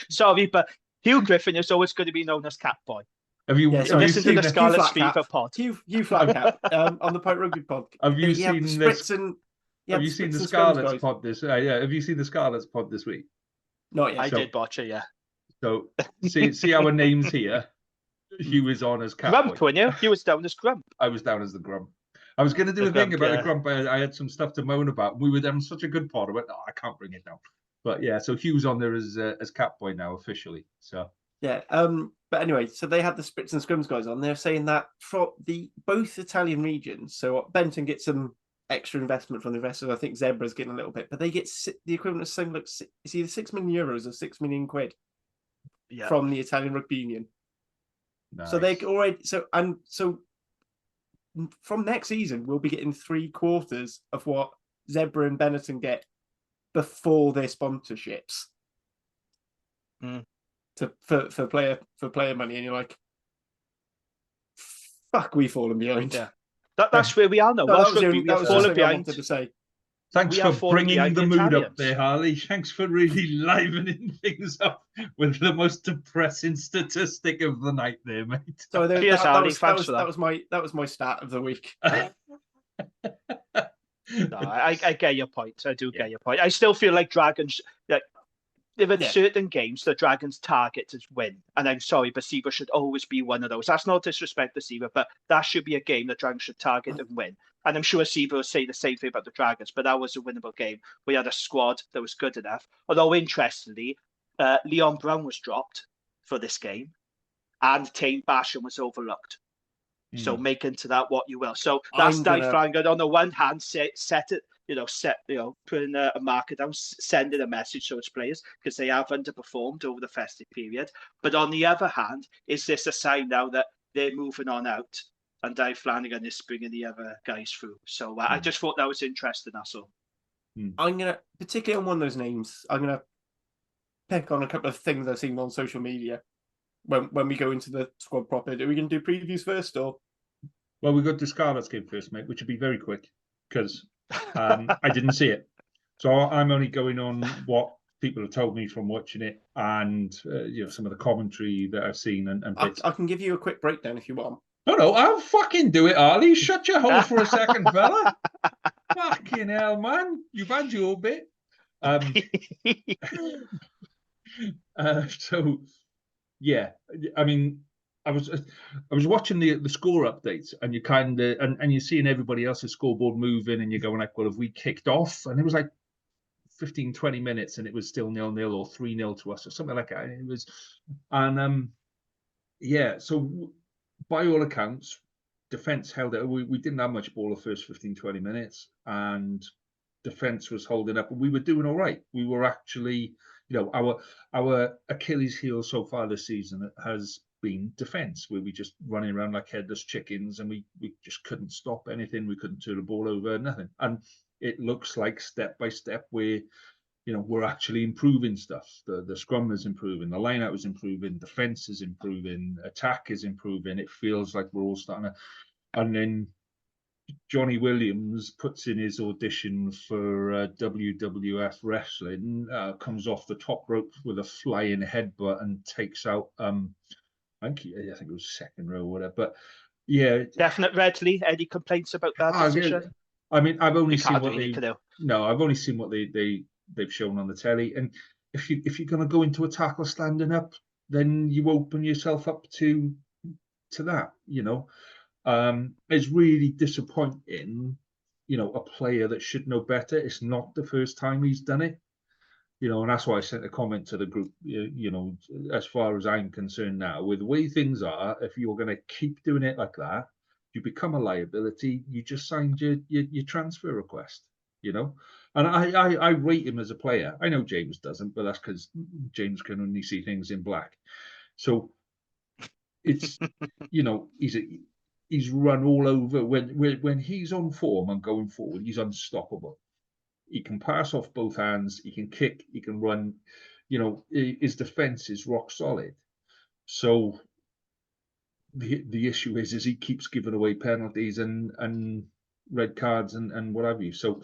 Sorry, but Hugh Griffin is always going to be known as Catboy. Have you listen to the Scarlet Fever pod? Hugh Flatcap on the Pirate Rugby pod. Have you seen this? Have you seen the Scarlet's pod this? Yeah. Have you seen the Scarlet's pod this week? Not yet. I did watch it, yeah. So see our names here. Hugh is on as Catboy. Grump, weren't you? You was down as Grump. I was down as the Grump. I was going to do a thing about the Grump. I had some stuff to moan about. We were having such a good pod. I went, I can't bring it down. But yeah, so Hugh's on there as Catboy now officially. So yeah. But anyway, so they had the Spritz and Scrums guys on. They're saying that for both Italian regions. So Benton gets some extra investment from the investors. I think Zebra's getting a little bit, but they get the equivalent of something like it's either €6 million or £6 million from the Italian Rugby Union. Nice. So they already so from next season we'll be getting 3/4 of what Zebra and Benetton get before their sponsorships for player money, and you're like, fuck, we've fallen behind. Yeah. That's where we are now. Welsh Rugby, we have fallen behind. To say. Thanks for bringing the mood up there, Harley. Thanks for really livening things up with the most depressing statistic of the night there, mate. So cheers, Harley. Thanks for that. That was my stat of the week. No, I get your point. I do get your point. I still feel like Dragons, there are certain games that Dragons target as win. And I'm sorry, but Seaver should always be one of those. That's not disrespect to Seaver, but that should be a game that Dragons should target and win. And I'm sure Seaver will say the same thing about the Dragons, but that was a winnable game. We had a squad that was good enough. Although, interestingly, Leon Brown was dropped for this game, and Tane Basham was overlooked. So make into that what you will. So that's Di Flanagan on the one hand, putting a marker down, sending a message to its players because they have underperformed over the festive period. But on the other hand, is this a sign now that they're moving on out and Di Flanagan is bringing the other guys through? So I just thought that was interesting, that's all. I'm going to, particularly on one of those names, I'm going to pick on a couple of things I've seen on social media. When we go into the squad proper, are we going to do previews first, or? Well, we got the Scarlets game first, mate, which will be very quick because I didn't see it. So I'm only going on what people have told me from watching it, and some of the commentary that I've seen and bits. I can give you a quick breakdown if you want. No, I'll fucking do it, Arlie. Shut your hole for a second, fella. Fucking hell, man. You've had your bit. So. Yeah, I mean, I was watching the score updates, and you kind of and you're seeing everybody else's scoreboard moving, and you're going like, well, have we kicked off? And it was like 15, 20 minutes, and it was still 0-0 or 3-0 to us or something like that. It was, and so by all accounts, defense held it. We didn't have much ball the first 15, 20 minutes, and defense was holding up, and we were doing all right. We were actually. Our Achilles heel so far this season has been defence, where we just running around like headless chickens, and we just couldn't stop anything. We couldn't turn the ball over, nothing. And it looks like step by step we're actually improving stuff. The scrum is improving, the line-out is improving, defence is improving, attack is improving. It feels like we're all starting to, and then Johnny Williams puts in his audition for WWF wrestling, comes off the top rope with a flying headbutt and takes out, I think it was second row or whatever. But yeah, definite Redley. Any complaints about that decision? I mean, I've only seen what they've shown on the telly. And if you're going to go into a tackle standing up, then you open yourself up to to that. It's really disappointing. A player that should know better. It's not the first time he's done it. And that's why I sent a comment to the group. As far as I'm concerned now, with the way things are, if you're going to keep doing it like that, you become a liability. You just signed your transfer request. And I rate him as a player. I know James doesn't, but that's because James can only see things in black. So it's he's run all over. When he's on form and going forward, he's unstoppable. He can pass off both hands. He can kick. He can run. His defense is rock solid. So the issue is he keeps giving away penalties and red cards and what have you. So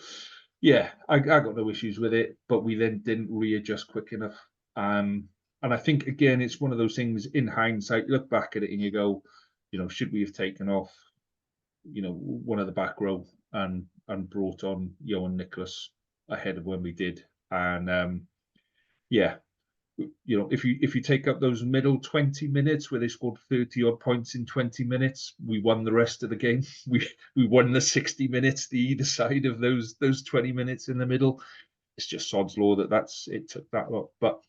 yeah, I got no issues with it, but we then didn't readjust quick enough. And I think again, it's one of those things. In hindsight, you look back at it and you go, should we have taken off, one of the back row and brought on Johan Nicholas ahead of when we did? And if you take up those middle 20 minutes where they scored 30 odd points in 20 minutes, we won the rest of the game. We won the 60 minutes the either side of those 20 minutes in the middle. It's just sod's law it took that lot. But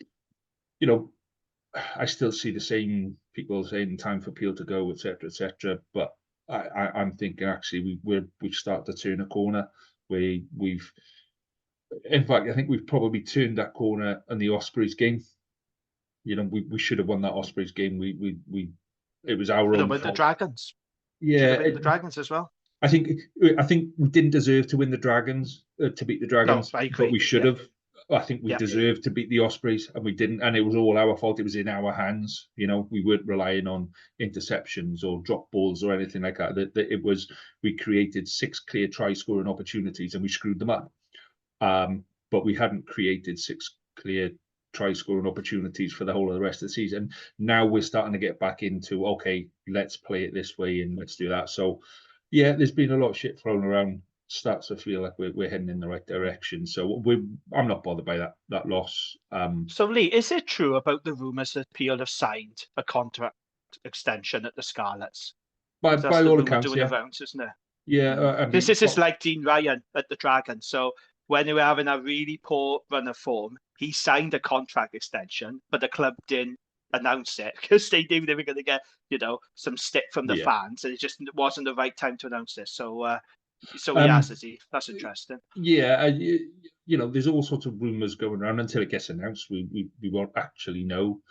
I still see the same people saying time for Peel to go, etc., etc. But I'm thinking actually we've started to turn a corner where in fact, I think we've probably turned that corner in the Ospreys game. We should have won that Ospreys game. It was our own fault. The Dragons. Yeah, the Dragons as well. I think we didn't deserve to win the Dragons, to beat the Dragons, no, I agree. But we should have. I think we deserved to beat the Ospreys, and we didn't. And it was all our fault. It was in our hands. We weren't relying on interceptions or drop balls or anything like that. We created 6 clear try scoring opportunities and we screwed them up. But we hadn't created 6 clear try scoring opportunities for the whole of the rest of the season. Now we're starting to get back into, okay, let's play it this way and let's do that. So yeah, there's been a lot of shit thrown around. Starts to feel like we're heading in the right direction. So I'm not bothered by that loss. So Lee, is it true about the rumours that Peel have signed a contract extension at the Scarlets? By all accounts, yeah. Around, isn't it? Yeah. This is like Dean Ryan at the Dragons. So when they were having a really poor run of form, he signed a contract extension, but the club didn't announce it because they knew they were going to get, some stick from the fans, and it just wasn't the right time to announce this. So has he? That's interesting. Yeah, there's all sorts of rumours going around. Until it gets announced, we won't actually know.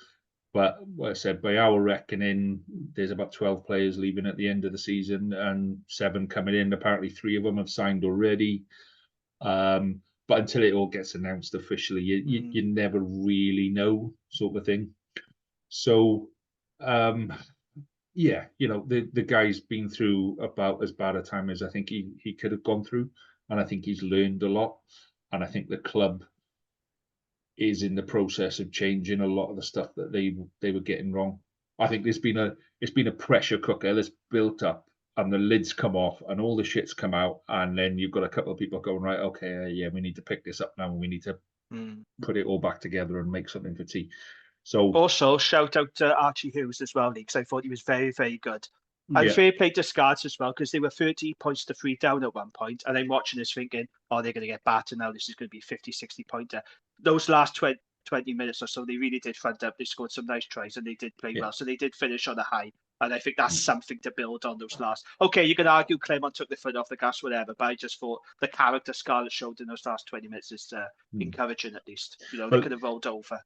But like I said, by our reckoning, there's about 12 players leaving at the end of the season and 7 coming in. Apparently 3 of them have signed already. But until it all gets announced officially, you never really know, sort of thing. So the guy's been through about as bad a time as I think he could have gone through, and I think he's learned a lot. And I think the club is in the process of changing a lot of the stuff that they were getting wrong. I think it's been a pressure cooker that's built up, and the lids come off, and all the shit's come out, and then you've got a couple of people going, right, okay, we need to pick this up now, and we need to put it all back together and make something for tea. So also shout out to Archie Hughes as well, because I thought he was very, very good. And fair play to Scarlets as well, because they were 30 points to 3 down at one point, and I'm watching this thinking, they're going to get battered now. This is going to be 50, 60 pointer. Those last 20 minutes or so, they really did front up. They scored some nice tries, and they did play well. So they did finish on a high, and I think that's something to build on those last. Okay, you can argue Clement took the foot off the gas, whatever, but I just thought the character Scarlett showed in those last 20 minutes is encouraging, at least. They could have rolled over.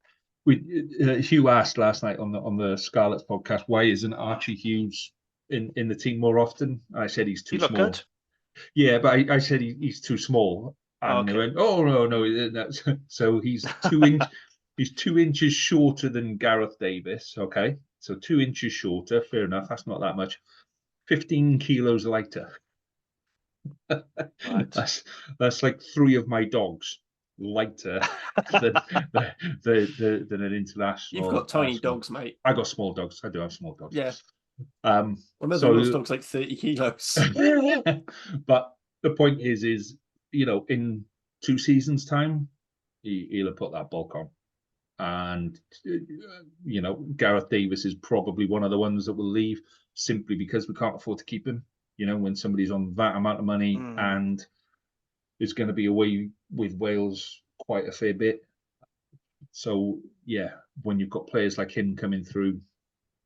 Hugh asked last night on the Scarlets podcast, why isn't Archie Hughes in the team more often? I said he's too small. Good. Yeah, but I said he's too small, and they went, "Oh no." So he's 2 inch. He's 2 inches shorter than Gareth Davis. Okay, so 2 inches shorter. Fair enough. That's not that much. 15 kilos lighter. Right. That's like 3 of my dogs lighter than an international. You've got tiny dogs, mate. I got small dogs. I do have small dogs. Yeah. One of those dogs like 30 kilos. But the point is, in 2 seasons' time, he'll have put that bulk on. And, Gareth Davis is probably one of the ones that will leave simply because we can't afford to keep him. When somebody's on that amount of money and is going to be away with Wales quite a fair bit. So, yeah, when you've got players like him coming through,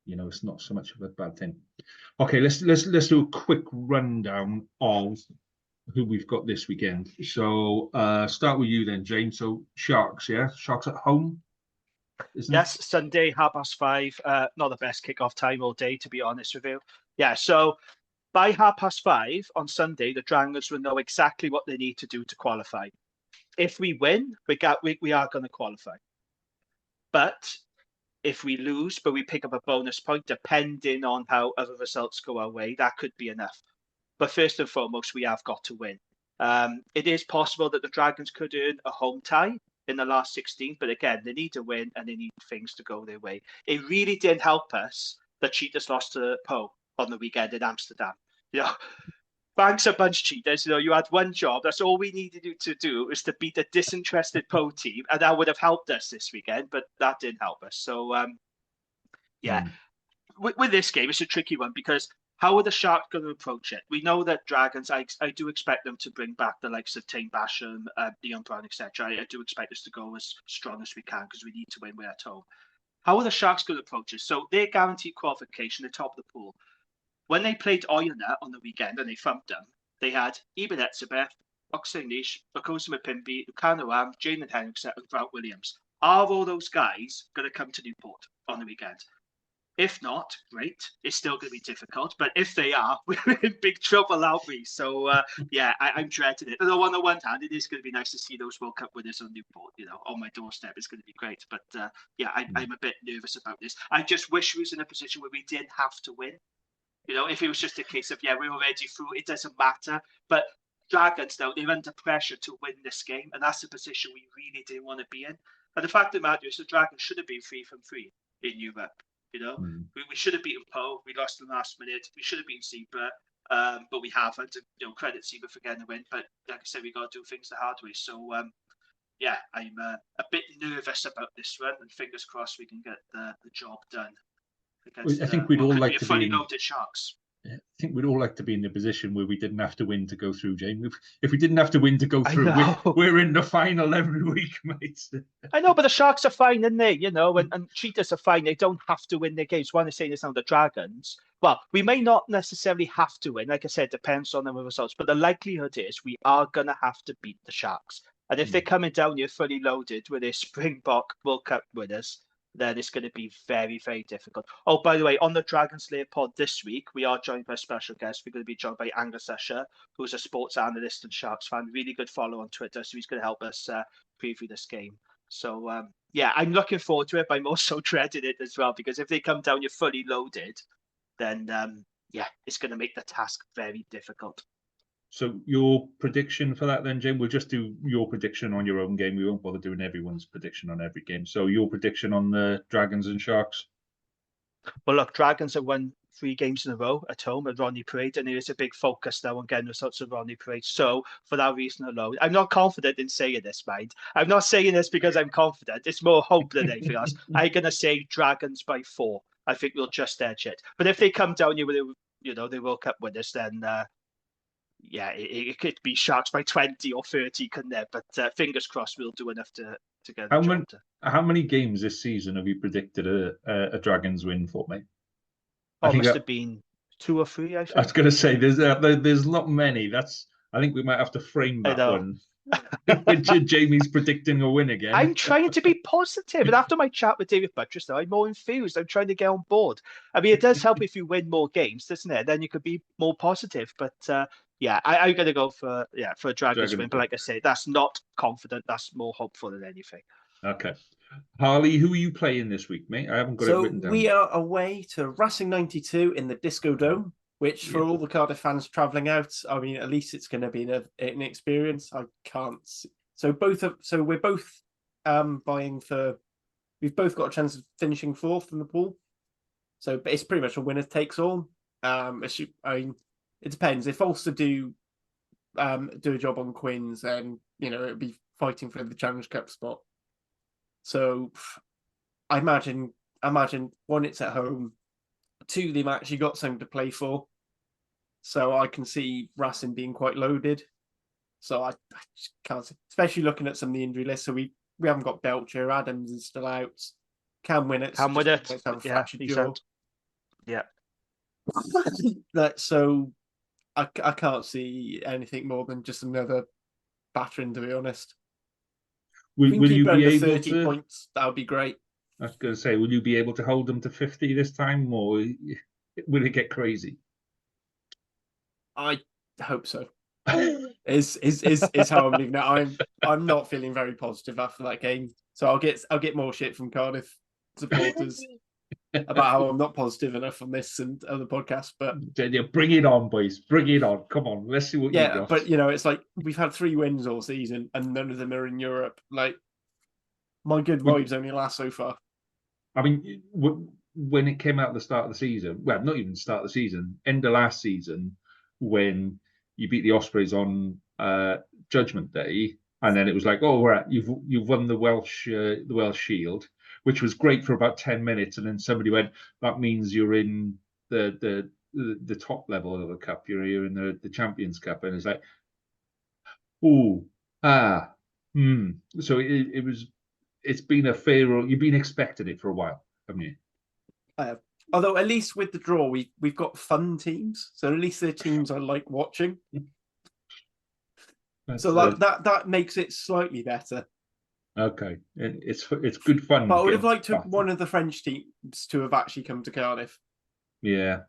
it's not so much of a bad thing. Okay, let's do a quick rundown of who we've got this weekend. So start with you then, James. So Sharks, yeah? Sharks at home? Yes, Sunday, 5:30. Not the best kickoff time all day, to be honest with you. Yeah, so by 5:30 on Sunday, the Dragons will know exactly what they need to do to qualify. If we win, we are going to qualify. But if we lose, but we pick up a bonus point, depending on how other results go our way, that could be enough. But first and foremost, we have got to win. It is possible that the Dragons could earn a home tie in the last 16, but again, they need to win and they need things to go their way. It really didn't help us that Cheetahs lost to Po on the weekend in Amsterdam. Thanks a bunch, Cheetahs. You had one job. That's all we needed you to do, was to beat a disinterested Po team, and that would have helped us this weekend, but that didn't help us. So, with this game, it's a tricky one because how are the Sharks going to approach it? We know that Dragons, I do expect them to bring back the likes of Tane Basham, Leon Brown, etc. I do expect us to go as strong as we can because we need to win. We're at home. How are the Sharks going to approach it? So they're guaranteed qualification at the top of the pool. When they played Oyonnax on the weekend and they thumped them, they had Eben Etzebeth, Oxley Nish, Makosa Mapimbi, Lucano Am, Jalen Henriksen, and Grant Williams. Are all those guys going to come to Newport on the weekend? If not, great. It's still going to be difficult. But if they are, we're in big trouble, aren't we? So, I'm dreading it. Although on the one hand, it is going to be nice to see those World Cup winners on Newport, on my doorstep. It's going to be great. But, I'm a bit nervous about this. I just wish we was in a position where we didn't have to win. If it was just a case of, we're already through, it doesn't matter. But Dragons, though, they're under pressure to win this game. And that's the position we really didn't want to be in. And the fact of the matter is the Dragons should have been 3 from 3 in Europe. We should have beaten Po. We lost in the last minute. We should have beaten Seabra, but we haven't. Credit Seabra for getting the win. But like I said, we got to do things the hard way. So, I'm a bit nervous about this one, and fingers crossed we can get the job done. I think we'd all like to fully be loaded Sharks. I think we'd all like to be in the position where we didn't have to win to go through, James. If we didn't have to win to go through, we're in the final every week, mate. I know, but the Sharks are fine, aren't they? And Cheetahs are fine. They don't have to win their games. One is saying it's now the Dragons. Well, we may not necessarily have to win. Like I said, depends on the results. But the likelihood is we are going to have to beat the Sharks. And if they're coming down here fully loaded with their Springbok World Cup winners, then it's going to be very, very difficult. Oh, by the way, on the Dragons Lair pod this week, we are joined by a special guest. We're going to be joined by Angus Usher, who's a sports analyst and Sharks fan. Really good follow on Twitter, so he's going to help us preview this game. So, I'm looking forward to it, but I'm also dreading it as well, because if they come down, you're fully loaded, then, it's going to make the task very difficult. So your prediction for that then, Jim? We'll just do your prediction on your own game. We won't bother doing everyone's prediction on every game. So your prediction on the Dragons and Sharks? Well, look, Dragons have won 3 games in a row at home at Rodney Parade, and there is a big focus now on getting results at Rodney Parade. So for that reason alone, I'm not confident in saying this, mind. I'm not saying this because I'm confident. It's more hope than anything else. I'm going to say Dragons by 4. I think we'll just edge it. But if they come down here with, the World Cup winners, then... it could be Sharks by 20 or 30, couldn't there? But fingers crossed we'll do enough to get the job done. How many games this season have you predicted a Dragons win for, mate? Have been 2 or 3, I think. I was going to say, there's not many. I think we might have to frame that one. Jamie's predicting a win again. I'm trying to be positive. And after my chat with David Buttress, I'm more enthused. I'm trying to get on board. I mean, it does help if you win more games, doesn't it? Then you could be more positive. But I'm going to go for a Dragons win. But like I say, that's not confident. That's more hopeful than anything. Okay. Harley, who are you playing this week, mate? I haven't got it written down. We are away to Racing 92 in the Disco Dome, which for all the Cardiff fans travelling out, I mean, at least it's going to be an experience. I can't see. So we're both buying for. We've both got a chance of finishing 4th in the pool. So it's pretty much a winner takes all. It depends. If Ulster do a job on Quins, then it'll be fighting for the Challenge Cup spot. So I imagine one, it's at home. Two, they've actually got something to play for. So I can see Racing being quite loaded. So I just can't see, especially looking at some of the injury lists. So we haven't got Belcher, Adams is still out. Cam Winnett. Cam Winnett, have a yeah, fractured he's jaw. out. Yeah. So I can't see anything more than just another battering, to be honest. Will you be able 30 to? points, that would be great. I was going to say, will you be able to hold them to 50 this time, or will it get crazy? I hope so. is how I'm leaving it. I'm not feeling very positive after that game. So I'll get more shit from Cardiff supporters about how I'm not positive enough on this and other podcasts. But yeah, bring it on, boys. Bring it on. Come on, let's see what you got. But it's like we've had 3 wins all season and none of them are in Europe. Like, my good vibes only last so far. I mean, when it came out at the start of the season, well, not even the start of the season, end of last season, when you beat the Ospreys on Judgment Day, and then it was like, oh, right, you've won the Welsh Shield, which was great for about 10 minutes, and then somebody went, that means you're in the top level of the cup, you're in the Champions Cup, and it's like, so it's been a fair. You've been expecting it for a while, haven't you? Although at least with the draw, we've got fun teams, so at least they're teams I like watching. So that makes it slightly better. Okay, it's good fun. But I would have liked one of the French teams to have actually come to Cardiff. Yeah,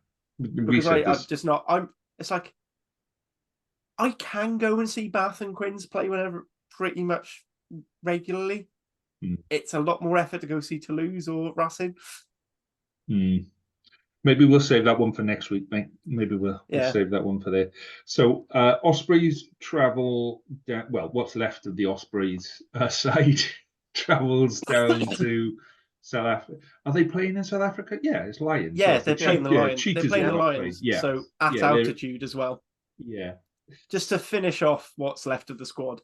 because I'm just not. It's like I can go and see Bath and Quins play whenever, pretty much regularly. It's a lot more effort to go see Toulouse or Racing. Maybe we'll save that one for next week, mate. Maybe we'll save that one for there. So Ospreys travel down. Well, what's left of the Ospreys side travels down to South Africa. Are they playing in South Africa? Yeah, it's Lions. Yeah, they're playing the Lions. They're playing the Lions. Yeah. So at altitude as well. Yeah. Just to finish off what's left of the squad.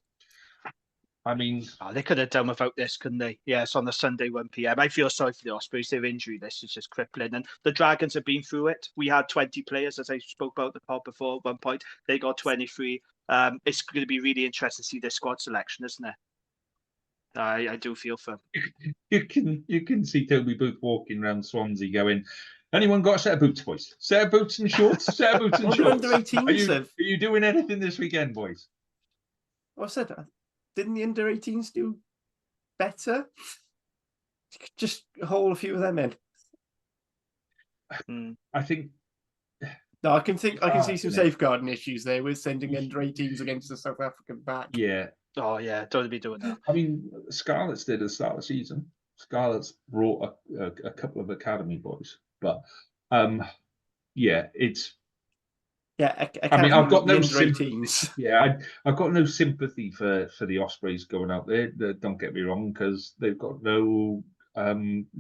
I mean, they could have done without this, couldn't they? Yeah, it's on the Sunday 1 p.m. I feel sorry for the Ospreys. Their injury list is just crippling, and the Dragons have been through it. We had 20 players, as I spoke about the pod before. At one point, they got 23. It's going to be really interesting to see their squad selection, isn't it? I do feel for them. You can see Toby Booth walking around Swansea going, anyone got a set of boots, boys? Set of boots and shorts? Set of boots and shorts? Are you doing anything this weekend, boys? Well, I said that. Didn't the under 18s do better? Just haul a few of them in. I think. No, I can see some safeguarding issues there with sending under 18s against the South African back. Yeah. Oh yeah, don't be doing that. I mean, Scarlets did at the start of the season. Scarlets brought a couple of academy boys, but it's. Yeah, I mean, I've got no sympathy. Yeah, I've got no sympathy for the Ospreys going out there. Don't get me wrong, because they've got no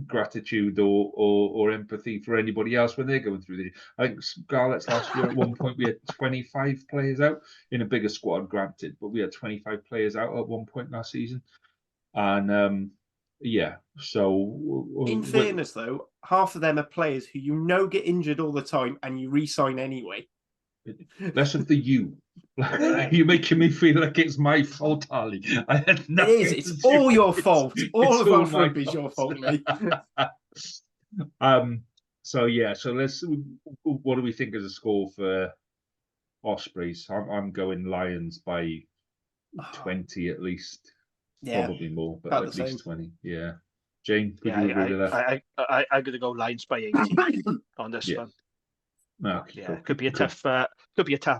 gratitude or empathy for anybody else when they're going through the. I think Scarlets last year at one point we had 25 players out in a bigger squad, granted, but we had 25 players out at one point last season, and so in fairness, though, half of them are players who get injured all the time, and you re-sign anyway. Less of the you. You're making me feel like it's my fault, Ali. I had nothing. It is. It's all your fault. All of Welsh rugby is your fault, Lee. So let's. What do we think as a score for Ospreys? I'm going Lions by 20 at least. Yeah, probably more, but at least 20. Yeah. Jane, could you agree with that? I'm going to go Lions by 18 on this one. Okay, cool. Could be a tough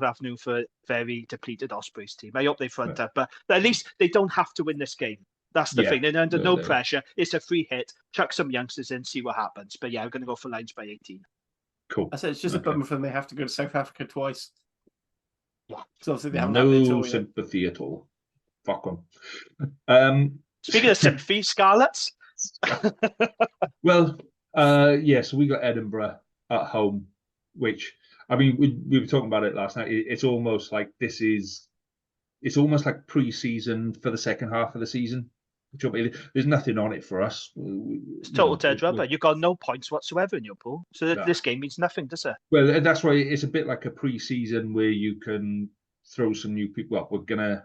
afternoon for a very depleted Ospreys team. I hope they front up, but at least they don't have to win this game. That's the thing. They're under no pressure. It's a free hit. Chuck some youngsters in, see what happens. But yeah, I'm going to go for Lions by 18. Cool. I said it's just a bummer for them. They have to go to South Africa twice. Yeah. So obviously they haven't no sympathy at all. Fuck them. Speaking of sympathy, Scarlets. Well, so we got Edinburgh at home. Which, I mean, we were talking about it last night. It's almost like it's almost like pre-season for the second half of the season. There's nothing on it for us. It's total dead rubber. You've got no points whatsoever in your pool. So this game means nothing, does it? Well, that's why it's a bit like a pre-season where you can throw some new people. Well, we're gonna,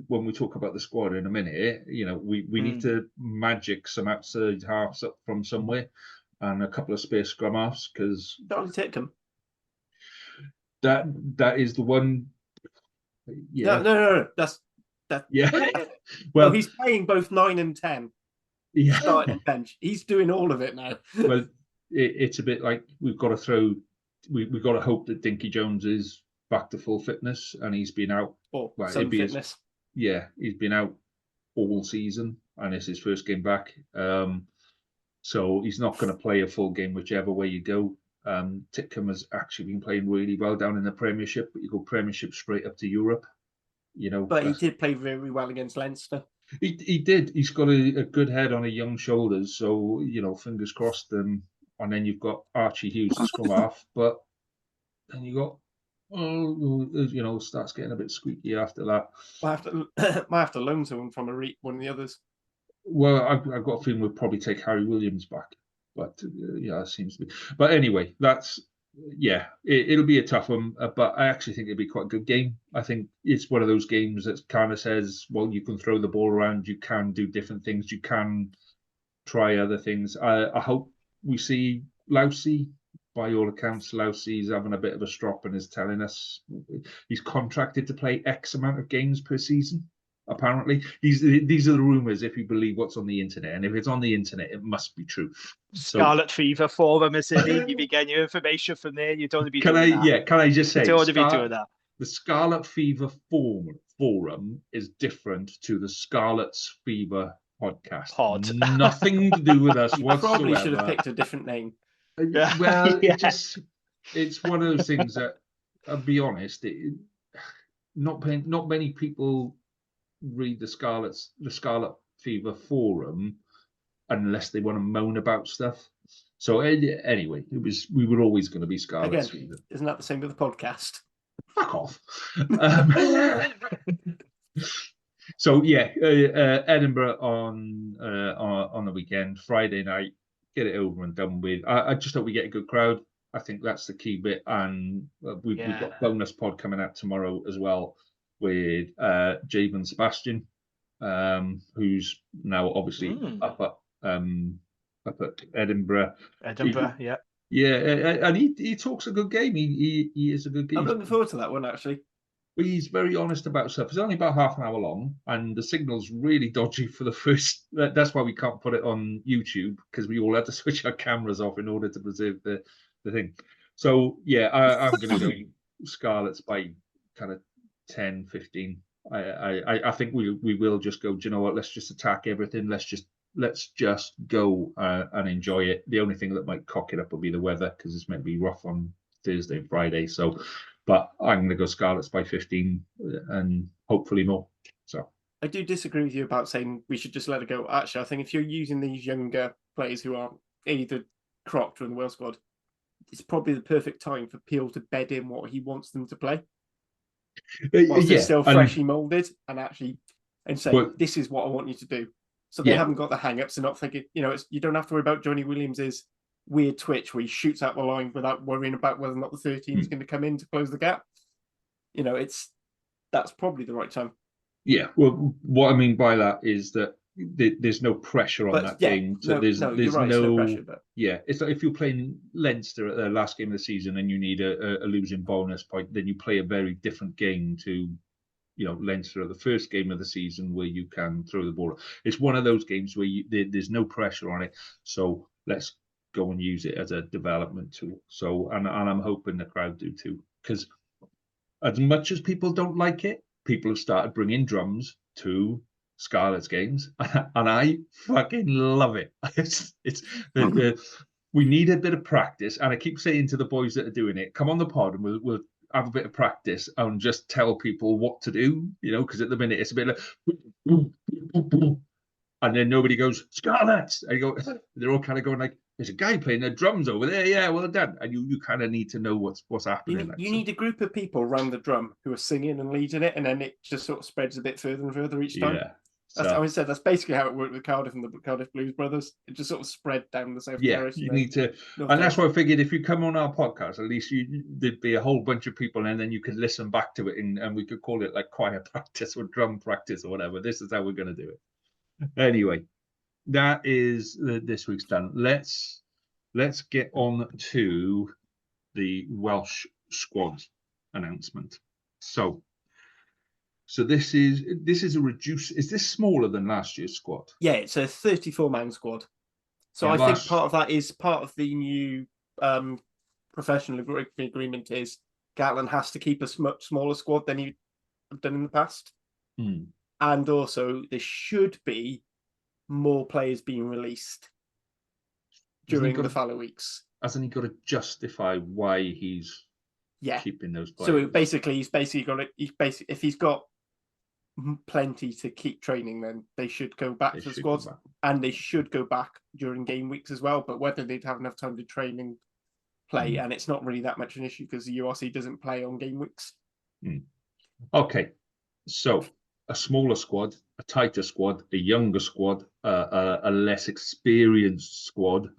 when we talk about the squad in a minute, we need to magic some outside halves up from somewhere and a couple of spare scrum halves, because Charlie Titcombe. That is the one. Yeah. No. That's yeah. Well, he's playing both 9 and 10. Yeah. Starting bench. He's doing all of it now. Well, it's a bit like we've got to hope that Dinky Jones is back to full fitness, and he's been out. Some fitness. He's been out all season, and it's his first game back. So he's not going to play a full game whichever way you go. Titcombe has actually been playing really well down in the Premiership, but you go Premiership straight up to Europe. But he did play very well against Leinster. He did. He's got a good head on a young shoulders, so fingers crossed. And then you've got Archie Hughes to scrum half, but then you got starts getting a bit squeaky after that. Might have to loan to him from one of the others. Well, I've got a feeling we'll probably take Harry Williams back, but it seems to be. But anyway, it'll be a tough one. But I actually think it'll be quite a good game. I think it's one of those games that kind of says, well, you can throw the ball around, you can do different things, you can try other things. I hope we see Lousy. By all accounts, Lousey's having a bit of a strop and is telling us he's contracted to play X amount of games per season. Apparently, these are the rumours, if you believe what's on the internet, and if it's on the internet, it must be true. Scarlet Fever Forum, is it? You be getting your information from there. You don't want to be Can I just say, you don't want to be doing that. The Scarlet Fever Forum is different to the Scarlet's Fever podcast. Nothing to do with us whatsoever. Probably should have picked a different name. Well, it's one of those things that, I'll be honest, not many people read the Scarlet Fever Forum unless they want to moan about stuff. So anyway, we were always going to be Scarlet Fever. Isn't that the same with the podcast? Fuck off. So Edinburgh on the weekend, Friday night. Get it over and done with. I just hope we get a good crowd. I think that's the key bit. And we've got a bonus pod coming out tomorrow as well with Javen Sebastian, who's now obviously up at Edinburgh. And he talks a good game. He is a good game. I'm looking forward to that one, actually. He's very honest about stuff. It's only about half an hour long, and the signal's really dodgy for the first. That's why we can't put it on YouTube, because we all had to switch our cameras off in order to preserve the thing. So I'm going to go Scarlets by kind of 10, 15. I think we will just go. Do you know what? Let's just attack everything. Let's just go and enjoy it. The only thing that might cock it up will be the weather, because it's meant to be rough on Thursday and Friday. So. But I'm going to go Scarlets by 15 and hopefully more. So I do disagree with you about saying we should just let it go. Actually, I think if you're using these younger players who are either cropped or in the Wales squad, it's probably the perfect time for Peel to bed in what he wants them to play. Whilst they're still freshly moulded and say, this is what I want you to do. So they haven't got the hang-ups and not thinking, you don't have to worry about Johnny Williams's weird twitch where he shoots out the line without worrying about whether or not the 13 is going to come in to close the gap. That's probably the right time. Yeah, well, what I mean by that is that there's no pressure on that game. So there's no pressure. But... Yeah, it's like if you're playing Leinster at the last game of the season and you need a losing bonus point, then you play a very different game to Leinster at the first game of the season where you can throw the ball. It's one of those games where there's no pressure on it. So let's go and use it as a development tool. So, and I'm hoping the crowd do too, because as much as people don't like it, people have started bringing drums to Scarlet's games, and I fucking love it. We need a bit of practice, and I keep saying to the boys that are doing it, come on the pod and we'll have a bit of practice and just tell people what to do, because at the minute it's a bit like, and then nobody goes Scarlets, and they're all kind of going like, there's a guy playing the drums over there. Yeah, well done. And you kind of need to know what's happening. You need a group of people around the drum who are singing and leading it, and then it just sort of spreads a bit further and further each time. Yeah. I always said that's basically how it worked with Cardiff and the Cardiff Blues Brothers. It just sort of spread down the South Terrace. You need to, North and that's Terrace. why I figured if you come on our podcast, at least there'd be a whole bunch of people, and then you could listen back to it, and we could call it like choir practice or drum practice or whatever. This is how we're going to do it. Anyway, that is this week's done. Let's get on to the Welsh squad announcement. So this is a reduce. Is this smaller than last year's squad? Yeah, it's a 34-man squad. So I think part of that is part of the new professional rugby agreement is Gatland has to keep a much smaller squad than you've done in the past. And also there should be more players being released during the fallow weeks. Hasn't he got to justify why he's keeping those players? So basically, if he's got plenty to keep training, then they should go back to the squads, and they should go back during game weeks as well. But whether they'd have enough time to train and play, and it's not really that much an issue because the URC doesn't play on game weeks. Okay, so a smaller squad, a tighter squad, a younger squad, a less experienced squad.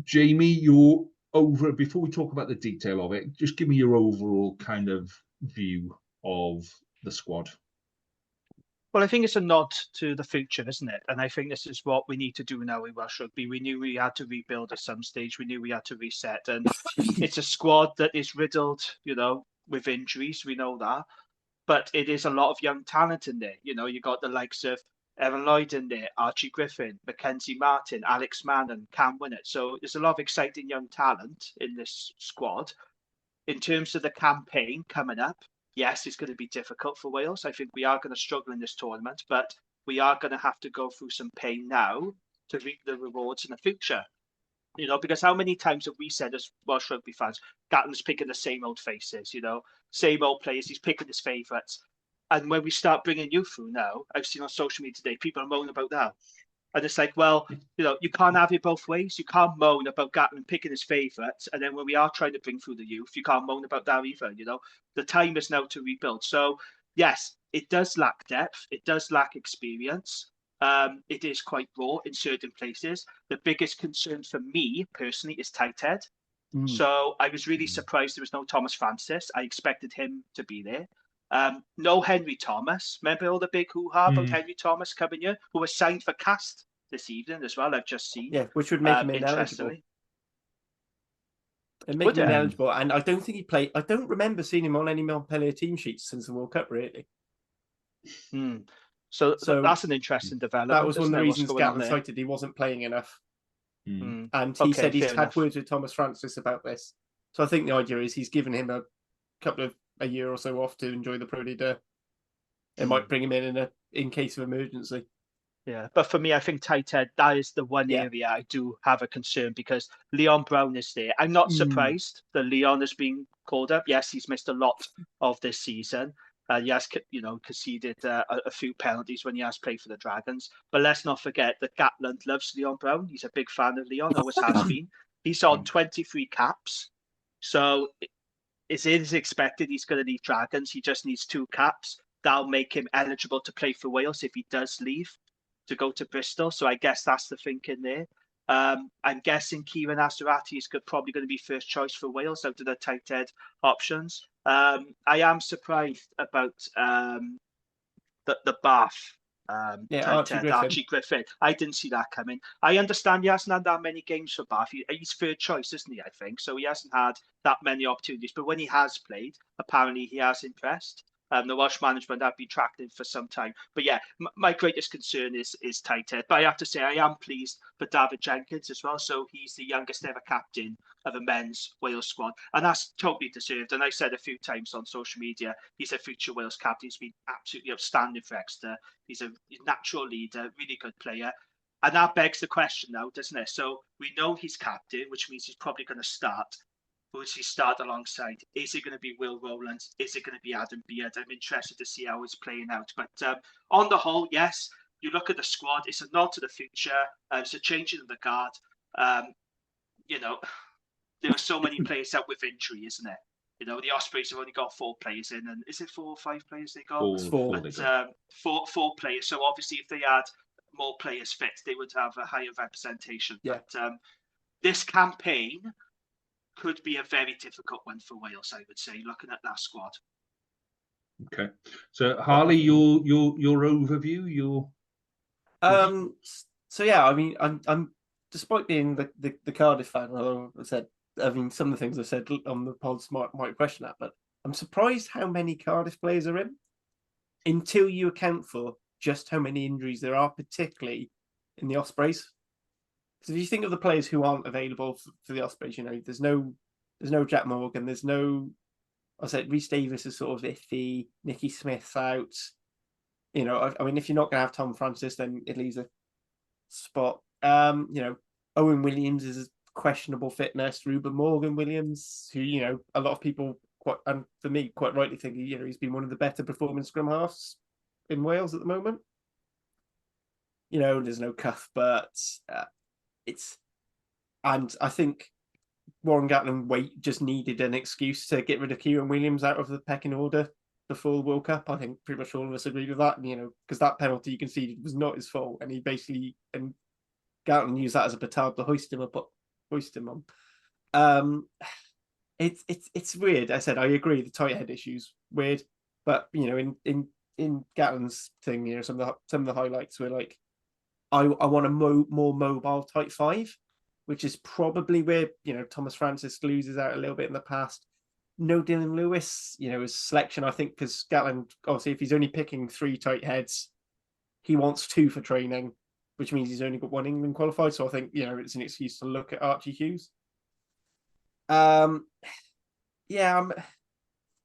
Jamie, you're over. Before we talk about the detail of it, just give me your overall kind of view of the squad. Well, I think it's a nod to the future, isn't it? And I think this is what we need to do now in Welsh Rugby. We knew we had to rebuild at some stage. We knew we had to reset. And it's a squad that is riddled, with injuries. We know that. But it is a lot of young talent in there. You got the likes of Evan Lloyd in there, Archie Griffin, Mackenzie Martin, Alex Mann, and Cam Winnett. So there's a lot of exciting young talent in this squad. In terms of the campaign coming up, yes, it's going to be difficult for Wales. I think we are going to struggle in this tournament, but we are going to have to go through some pain now to reap the rewards in the future. Because how many times have we said as Welsh rugby fans, Gatland's picking the same old faces, same old players, he's picking his favourites. And when we start bringing you through now, I've seen on social media today, people are moaning about that. And it's like, well, you can't have it both ways. You can't moan about Gatland picking his favourites. And then when we are trying to bring through the youth, you can't moan about that either. The time is now to rebuild. So, yes, it does lack depth. It does lack experience. It is quite raw in certain places. The biggest concern for me personally is tight head. So I was really surprised there was no Thomas Francis. I expected him to be there. No Henry Thomas. Remember all the big hoo-ha about Henry Thomas coming here, who was signed for Cast this evening as well, I've just seen. Yeah, which would make him ineligible. It made him ineligible, and I don't think he played. I don't remember seeing him on any Montpellier team sheets since the World Cup, really. So that's an interesting development. That was one of the reasons Gatland cited he wasn't playing enough. And he said he's had words with Thomas Francis about this. So I think the idea is he's given him a year or so off to enjoy the Pro League. It might bring him in case of emergency. Yeah, but for me, I think tight head, that is the one area I do have a concern because Leon Brown is there. I'm not surprised that Leon has been called up. Yes, he's missed a lot of this season. He has, conceded a few penalties when he has played for the Dragons. But let's not forget that Gatland loves Leon Brown. He's a big fan of Leon, always has been. He's on 23 caps. So it is expected he's going to leave Dragons. He just needs 2 caps. That'll make him eligible to play for Wales if he does leave to go to Bristol. So I guess that's the thinking there. I'm guessing Kieran Asarati is probably going to be first choice for Wales out of the tight head options. I am surprised about the Bath Archie Griffin. I didn't see that coming. I understand he hasn't had that many games for Bath. He's third choice, isn't he? I think so. He hasn't had that many opportunities, but when he has played, apparently he has impressed. The Welsh management have been tracking for some time. But yeah, my greatest concern is tight head. But I have to say, I am pleased for David Jenkins as well. So he's the youngest ever captain of a men's Wales squad. And that's totally deserved. And I said a few times on social media, he's a future Wales captain. He's been absolutely outstanding for Exeter. He's a natural leader, really good player. And that begs the question now, doesn't it? So we know he's captain, which means he's probably going to start. Who does he start alongside? Is it going to be Will Rowlands? Is it going to be Adam Beard? I'm interested to see how it's playing out. But on the whole, yes, you look at the squad, it's a nod to the future. It's a changing of the guard. There are so many players out with injury, isn't it? You know, the Ospreys have only got 4 players in, and is it 4 or 5 players they got? Four, four. they But got. 4 players. So obviously, if they had more players fit, they would have a higher representation. Yeah. But this campaign could be a very difficult one for Wales, I would say, looking at that squad. Okay. So Harley, your overview, your So yeah, I mean, I'm despite being the Cardiff fan, although I said, I mean, some of the things I said on the pods might question that, but I'm surprised how many Cardiff players are in until you account for just how many injuries there are, particularly in the Ospreys. Because if you think of the players who aren't available for the Ospreys, you know, there's no Jack Morgan, there's no, I said Rhys Davies is sort of iffy, Nicky Smith's out. You know, I mean, if you're not going to have Tom Francis, then it leaves a spot. You know, Owen Williams is questionable fitness. Ruben Morgan Williams, who, you know, a lot of people and for me quite rightly think, you know, he's been one of the better performing scrum halves in Wales at the moment. You know, there's no Cuthbert. And I think Warren Gatland just needed an excuse to get rid of Kieran Williams out of the pecking order before the World Cup. I think pretty much all of us agree with that. You know, because that penalty he conceded was not his fault, and he basically Gatland used that as a petard to hoist him on. It's weird. I said I agree. The tight head issue's weird, but you know, in Gatland's thing, you know, some of the highlights were like, I want a more mobile tight 5, which is probably where, you know, Thomas Francis loses out a little bit in the past. No Dylan Lewis, you know, his selection, I think, because Gatland, obviously, if he's only picking 3 tight heads, he wants 2 for training, which means he's only got 1 England qualified. So I think, you know, it's an excuse to look at Archie Hughes. Yeah, I'm a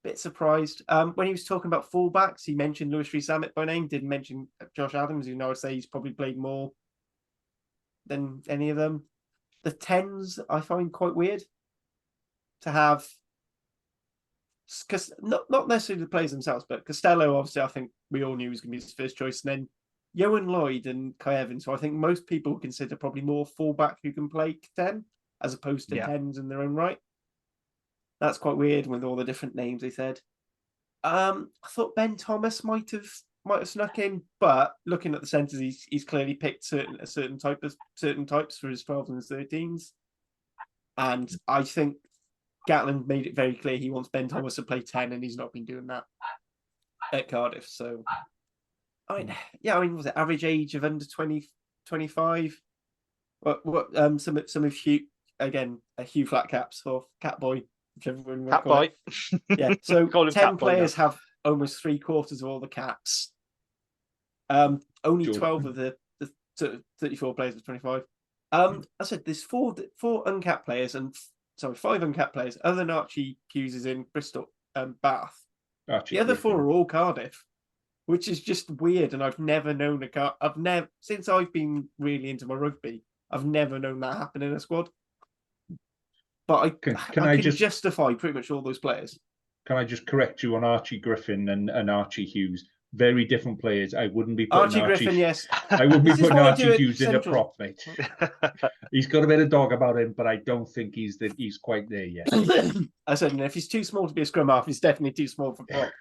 bit surprised. When he was talking about fullbacks, he mentioned Lewis Rees-Zammit by name, didn't mention Josh Adams, who now I'd say he's probably played more than any of them. The 10s I find quite weird to have, because not necessarily the players themselves, but Costello, obviously, I think we all knew was going to be his first choice. And then Yohan Lloyd and Kai Evans, who I think most people consider probably more fullback who can play 10 as opposed to 10s in their own right. That's quite weird with all the different names they said. I thought Ben Thomas might have snuck in, but looking at the centres, he's clearly picked certain types for his 12s and his 13s. And I think Gatland made it very clear he wants Ben Thomas to play 10, and he's not been doing that at Cardiff. So, I mean, was it average age of under 25? What some of Hugh, again, Hugh Flatcaps or Catboy, whichever one you Cat boy. Yeah, so Call him 10 Cat Boy players have almost 3/4 of all the caps. Only Jordan. 12 of the 34 players with 25. I said there's four uncapped players, and 5 uncapped players other than Archie Hughes is in Bristol and Bath. Archie The other Griffin. 4 are all Cardiff, which is just weird. And I've never known since I've been really into my rugby, I've never known that happen in a squad. But I can justify pretty much all those players. Can I just correct you on Archie Griffin and Archie Hughes? Very different players. I wouldn't be putting Archie Griffin, yes. I wouldn't be putting why I do Archie it Hughes in a central. prop, mate. He's got a bit of dog about him, but I don't think he's quite there yet. I said, if he's too small to be a scrum half, he's definitely too small for prop.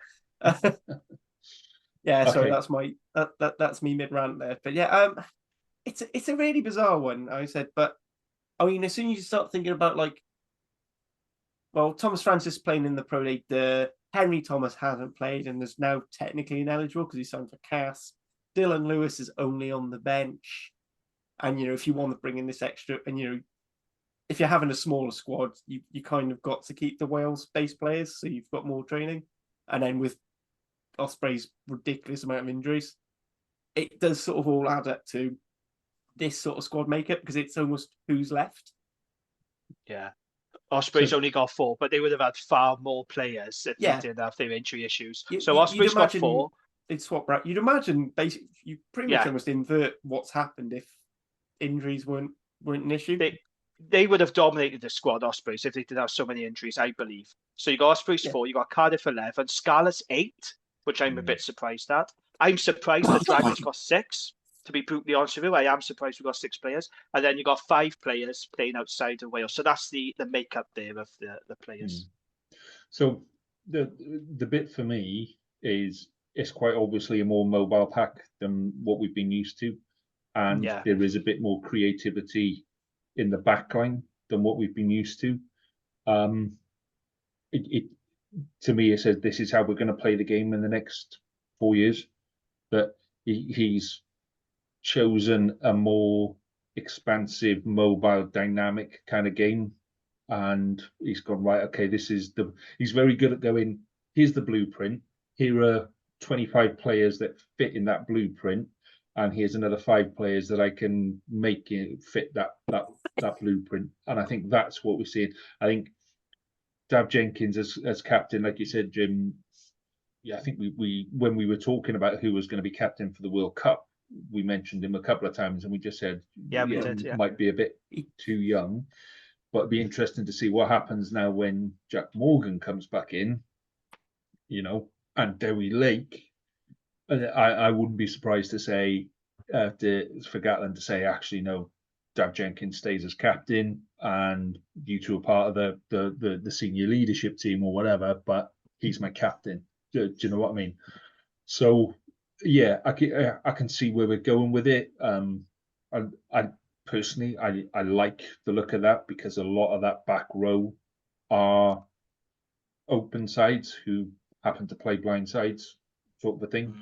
Yeah, Okay. sorry, that's my that's me mid rant there. But yeah, it's a really bizarre one. I said, but I mean, as soon as you start thinking about like, well, Thomas Francis playing in the Pro League, Henry Thomas hasn't played and is now technically ineligible because he signed for Cass. Dylan Lewis is only on the bench, and you know, if you want to bring in this extra, and you know, if you're having a smaller squad, you kind of got to keep the Wales-based players, so you've got more training, and then with Osprey's ridiculous amount of injuries, it does sort of all add up to this sort of squad makeup because it's almost who's left. Yeah. Osprey's only got 4, but they would have had far more players if they didn't have their injury issues. So Osprey's got 4. They'd swap right. You'd imagine basically you pretty much almost invert what's happened if injuries weren't an issue. They would have dominated the squad, Ospreys, if they didn't have so many injuries, I believe. So you got Ospreys 4, you got Cardiff 11, Scarlets 8, which I'm a bit surprised at. I'm surprised the Dragons got 6. To be brutally honest with you, I am surprised we got 6 players. And then you got 5 players playing outside of Wales. So that's the makeup there of the players. So the bit for me is it's quite obviously a more mobile pack than what we've been used to, and Yeah. there is a bit more creativity in the backline than what we've been used to. It to me it says this is how we're going to play the game in the next 4 years. That he's chosen a more expansive, mobile, dynamic kind of game, and he's gone right. Okay, he's very good at going. Here's the blueprint. Here are 25 players that fit in that blueprint, and here's another 5 players that I can make it fit that blueprint. And I think that's what we're seeing. I think Dav Jenkins as captain, like you said, Jim. Yeah, I think we when we were talking about who was going to be captain for the World Cup, we mentioned him a couple of times, and we just said, we did, yeah. might be a bit too young. But it'd be interesting to see what happens now when Jack Morgan comes back in, and Dewi Lake. I wouldn't be surprised to say, for Gatland to say, actually, no, Dav Jenkins stays as captain, and you two are part of the senior leadership team or whatever, but he's my captain. Do you know what I mean? So, yeah, I can see where we're going with it. I personally, I like the look of that because a lot of that back row are open sides who happen to play blind sides, sort of a thing.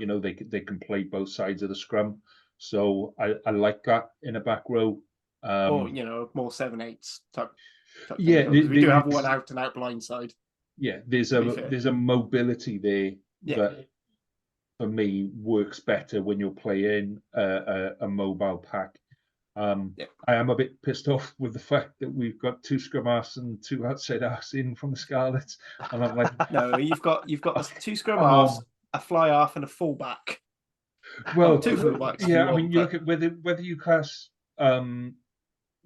They can play both sides of the scrum. So I like that in a back row. Or more 7/8 type yeah, thing. We do have one out and out blind side. Yeah, there's a mobility there that for me works better when you're playing a mobile pack. I am a bit pissed off with the fact that we've got 2 scrum halves and 2 outside halves in from the Scarlets, and I'm like, no, you've got 2 scrum halves, a fly half, and a fullback. Well, 2 fullbacks. Yeah, I mean, you look at whether you class Yohan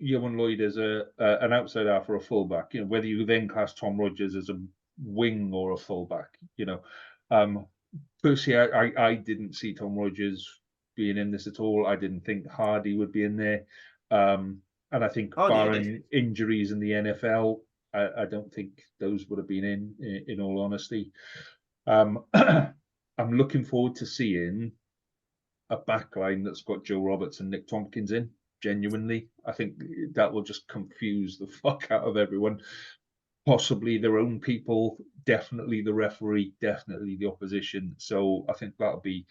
Lloyd as an outside half or a fullback, whether you then class Tom Rogers as a wing or a fullback, personally, I didn't see Tom Rogers being in this at all. I didn't think Hardy would be in there, and I think barring injuries in the NFL, I don't think those would have been in all honesty. I'm looking forward to seeing a backline that's got Joe Roberts and Nick Tompkins in. Genuinely, I think that will just confuse the fuck out of everyone. Possibly their own people, definitely the referee, definitely the opposition. So I think that'll be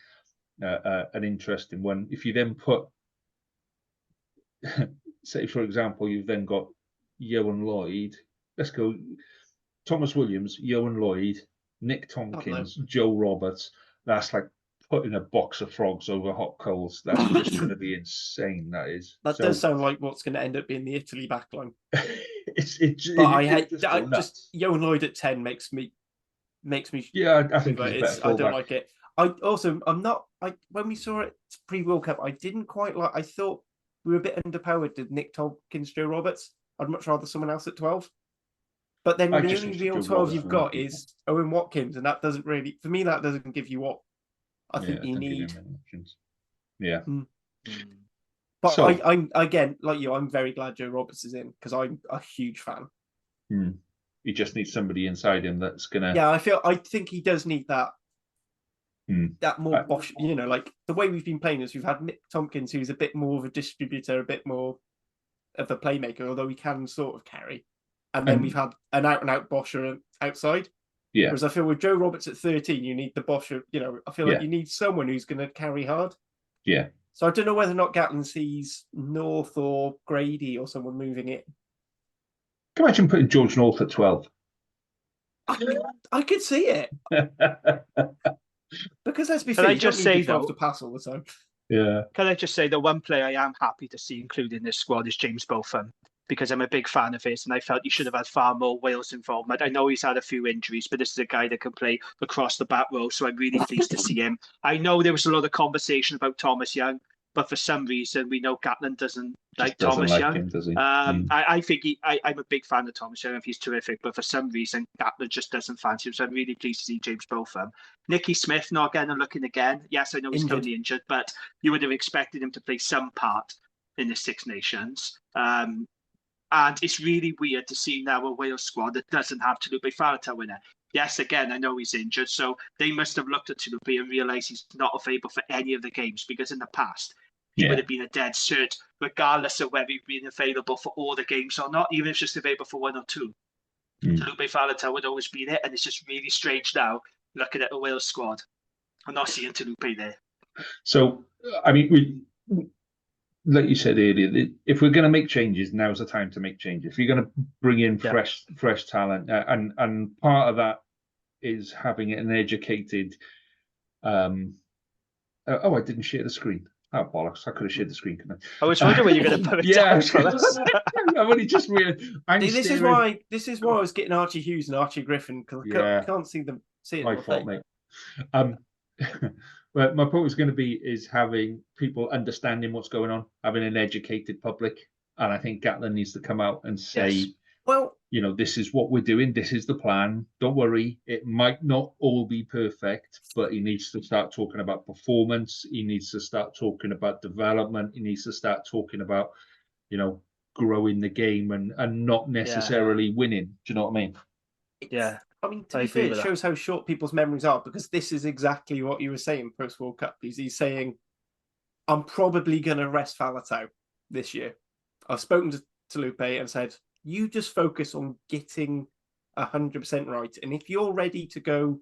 an interesting one. If you then put, say for example, you've then got Yohan Lloyd. Let's go Thomas Williams, Yohan Lloyd, Nick Tompkins, Joe Roberts. That's like putting a box of frogs over hot coals. That's just going to be insane. That is. That does sound like what's going to end up being the Italy backline. I hate just Yohan Lloyd at 10 makes me. Yeah, I think he's I don't like it. I'm not. When we saw it pre-World Cup, I didn't quite like. I thought we were a bit underpowered to Nick Tompkins, Joe Roberts. I'd much rather someone else at 12. But then the only real 12 you've got is Owen Watkins, and that doesn't really, for me, that doesn't give you what I think you need. Yeah. But so, I'm again, like you, I'm very glad Joe Roberts is in because I'm a huge fan. You just need somebody inside him that's gonna. Yeah, I think he does need that. That more Bosch, like the way we've been playing is we've had Nick Tompkins, who's a bit more of a distributor, a bit more of a playmaker, although he can sort of carry. And then we've had an out-and-out Boscher outside. Yeah. Whereas I feel with Joe Roberts at 13, you need the Boscher, I feel like you need someone who's going to carry hard. Yeah. So I don't know whether or not Gatland sees North or Grady or someone moving it. Can you imagine putting George North at 12? I could see it. Because let's be fair, I just say though, to pass all the time. Yeah. Can I just say the one player I am happy to see included in this squad is James Botham, because I'm a big fan of his and I felt he should have had far more Wales involvement. I know he's had a few injuries, but this is a guy that can play across the back row, so I'm really pleased to see him. I know there was a lot of conversation about Thomas Young, but for some reason we know Gatland doesn't like Thomas Young. Him, does he? I think I'm a big fan of Thomas Young. He's terrific, but for some reason Gatland just doesn't fancy him. So I'm really pleased to see James Botham. Nicky Smith not getting a look in again. Yes, I know he's currently injured, but you would have expected him to play some part in the Six Nations. And it's really weird to see now a Wales squad that doesn't have Talupe Farata in it. Yes, again, I know he's injured, so they must have looked at Talupi and realised he's not available for any of the games, because in the past he would Yeah. have been a dead cert, regardless of whether he'd been available for all the games or not, even if it's just available for one or two. Talupi Faletau would always be there, and it's just really strange now looking at the Wales squad. I'm not seeing Talupi there. So, I mean, like you said earlier, if we're going to make changes, now's the time to make changes. If you're going to bring in fresh talent, and part of that is having an educated. Oh, I didn't share the screen. Oh, bollocks! I could have shared the screen, couldn't I? I was wondering when you're going to put it down for us. I've only just realized. This is why I was getting Archie Hughes and Archie Griffin, because I can't see it. My fault, mate. But my point was going to be is having people understanding what's going on, having an educated public, and I think Gatland needs to come out and say, well, you know, this is what we're doing, this is the plan. Don't worry, it might not all be perfect, but he needs to start talking about performance. He needs to start talking about development. He needs to start talking about, you know, growing the game and not necessarily winning. Do you know what I mean? Yeah. I mean, to be fair, it shows how short people's memories are, because this is exactly what you were saying post World Cup. He's saying, I'm probably going to rest Faletau this year. I've spoken to Talupi and said, you just focus on getting 100% right. And if you're ready to go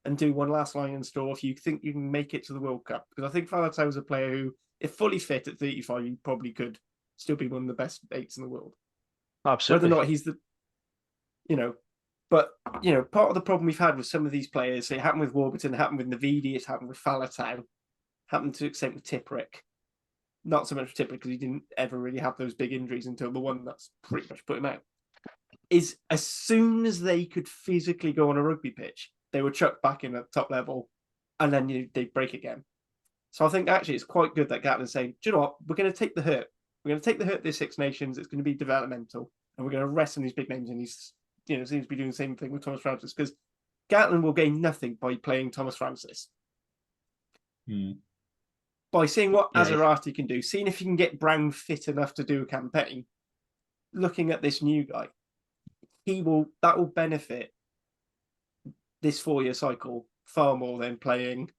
and do one last line in store, if you think you can make it to the World Cup, because I think Faletau is a player who, if fully fit at 35, you probably could still be one of the best eights in the world. Absolutely. Whether or not he's the, but, part of the problem we've had with some of these players, it happened with Warburton, it happened with Navidi, it happened with Faletau, happened to an extent with Tipuric. Not so much with Tipuric because he didn't ever really have those big injuries until the one that's pretty much put him out. Is as soon as they could physically go on a rugby pitch, they were chucked back in at top level, and then they break again. So I think actually it's quite good that Gatland's saying, do you know what, we're going to take the hurt. We're going to take the hurt this Six Nations. It's going to be developmental, and we're going to rest on these big names. And he's, seems to be doing the same thing with Thomas Francis, because Gatland will gain nothing by playing Thomas Francis. By seeing what Azarati can do, seeing if he can get Brown fit enough to do a campaign, looking at this new guy, that will benefit this 4-year cycle far more than playing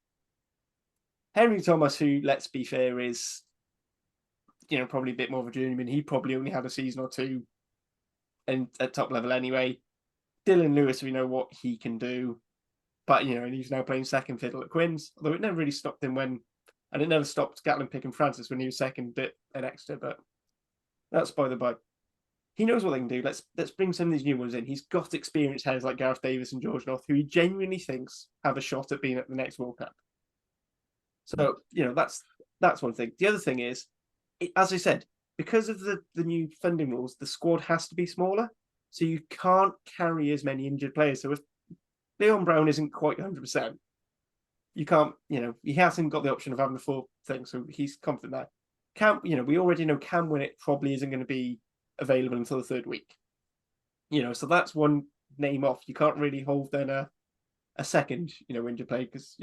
Henry Thomas, who, let's be fair, is probably a bit more of a journeyman. He probably only had a season or two and at top level anyway. Dylan Lewis, we know what he can do, but and he's now playing second fiddle at Quins, although it never really stopped him and it never stopped Gatland picking Francis when he was second bit an extra, but that's by the by. He knows what they can do. Let's bring some of these new ones in. He's got experienced heads like Gareth Davis and George North, who he genuinely thinks have a shot at being at the next World Cup. So, that's one thing. The other thing is, as I said, because of the new funding rules, the squad has to be smaller. So you can't carry as many injured players. So if Leon Brown isn't quite 100%, you can't, he hasn't got the option of having the full thing. So he's confident there. We already know Cam Winnett probably isn't going to be available until the third week. So that's one name off. You can't really hold then a second, injured player because,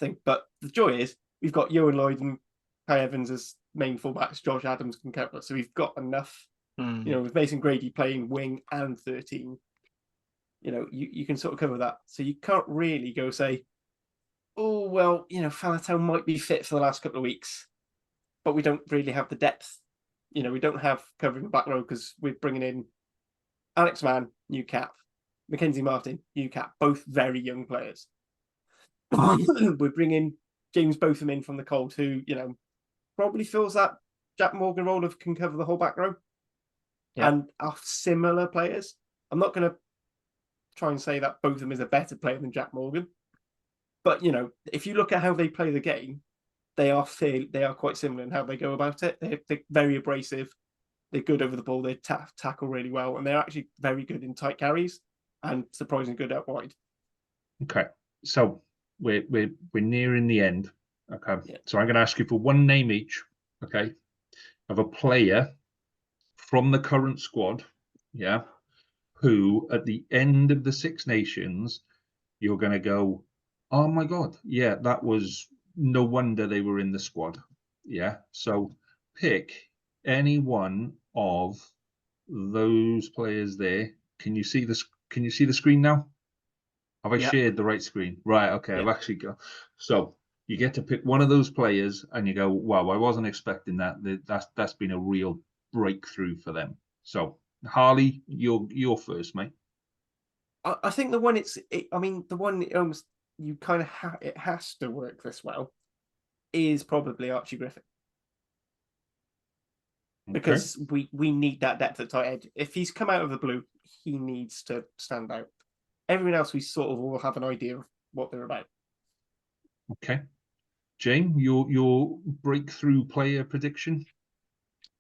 thing. But the joy is we've got Ewan Lloyd and Kai Evans as main fullbacks. Josh Adams can cover. So we've got enough. With Mason Grady playing wing and 13, you can sort of cover that. So you can't really go say, oh, well, Faletau might be fit for the last couple of weeks, but we don't really have the depth. We don't have covering the back row because we're bringing in Alex Mann, new cap, Mackenzie Martin, new cap, both very young players. We're bringing James Botham in from the Cold, who, probably fills that Jack Morgan role of can cover the whole back row. And are similar players. I'm not going to try and say that Botham is a better player than Jack Morgan. But, if you look at how they play the game, they are quite similar in how they go about it. They're very abrasive. They're good over the ball. They tackle really well. And they're actually very good in tight carries and surprisingly good out wide. Okay. So we're nearing the end. Okay. Yeah. So I'm going to ask you for one name each, okay, of a player from the current squad, who at the end of the Six Nations, you're going to go, oh my God, that was no wonder they were in the squad. Yeah. So pick any one of those players there. Can you see this? Can you see the screen now? Have I shared the right screen? Right. Okay. Yeah. I've actually got. So you get to pick one of those players, and you go, "Wow, I wasn't expecting that. That's been a real breakthrough for them." So Harley, you're first, mate. I think the one the one almost you kind of it has to work this well is probably Archie Griffin. Because we need that depth at tight end. If he's come out of the blue, he needs to stand out. Everyone else, we sort of all have an idea of what they're about. Okay. Jane, your breakthrough player prediction?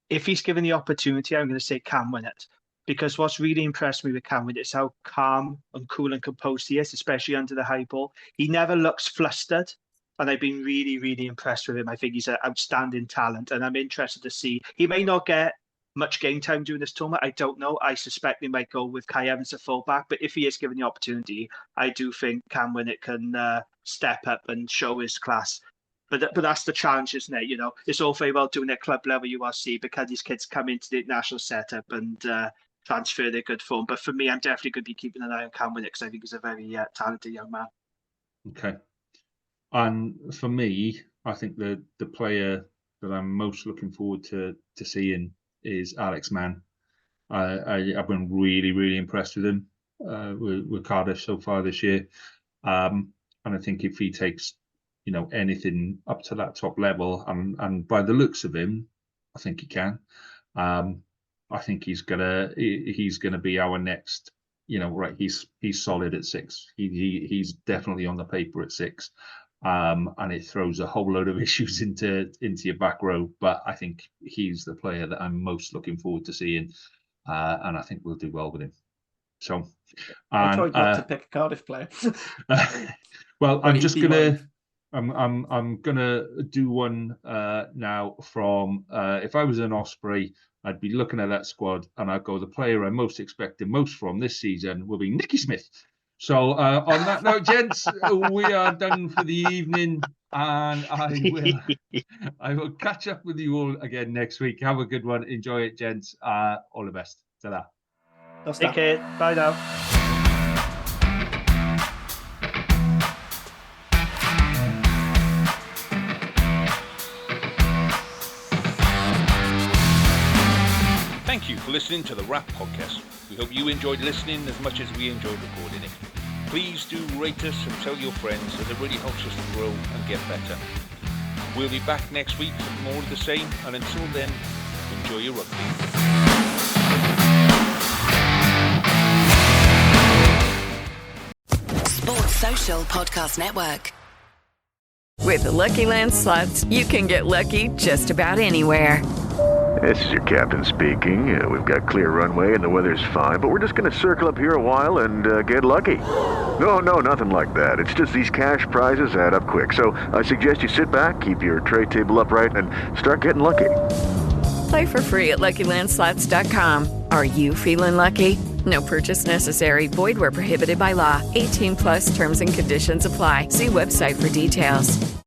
If he's given the opportunity, I'm going to say Cam Winnett. Because what's really impressed me with Cam Winnett is how calm and cool and composed he is, especially under the high ball. He never looks flustered. And I've been really, really impressed with him. I think he's an outstanding talent. And I'm interested to see. He may not get much game time during this tournament. I don't know. I suspect they might go with Kai Evans at fullback. But if he is given the opportunity, I do think Cam Winnett can step up and show his class. But that's the challenge, isn't it? You know, it's all very well doing at club level URC because these kids come into the national setup and transfer their good form. But for me, I'm definitely going to be keeping an eye on Cam Winnett because I think he's a very talented young man. Okay. And for me, I think the player that I'm most looking forward to seeing is Alex Mann. I've been really, really impressed with him with Cardiff so far this year. And I think if he takes, anything up to that top level, and by the looks of him, I think he can. I think he's gonna be our next. Right? He's solid at 6. He's definitely on the paper at 6. And it throws a whole load of issues into your back row. But I think he's the player that I'm most looking forward to seeing, and I think we'll do well with him. So, I tried not to pick a Cardiff player. Well, I'm just gonna do one now from. If I was an Osprey, I'd be looking at that squad, and I'd go, the player I'm most expecting most from this season will be Nicky Smith. So on that note, gents, we are done for the evening, and I will catch up with you all again next week. Have a good one. Enjoy it, gents. All the best. Ta-da. Take care. Bye now. Thank you for listening to the Wrap Podcast. We hope you enjoyed listening as much as we enjoyed recording it. Please do rate us and tell your friends, as it really helps us to grow and get better. We'll be back next week with more of the same, and until then, enjoy your rugby. Sports Social Podcast Network. With the Lucky Land Slots, you can get lucky just about anywhere. This is your captain speaking. We've got clear runway and the weather's fine, but we're just going to circle up here a while and get lucky. No, nothing like that. It's just these cash prizes add up quick. So I suggest you sit back, keep your tray table upright, and start getting lucky. Play for free at LuckyLandSlots.com. Are you feeling lucky? No purchase necessary. Void where prohibited by law. 18+ terms and conditions apply. See website for details.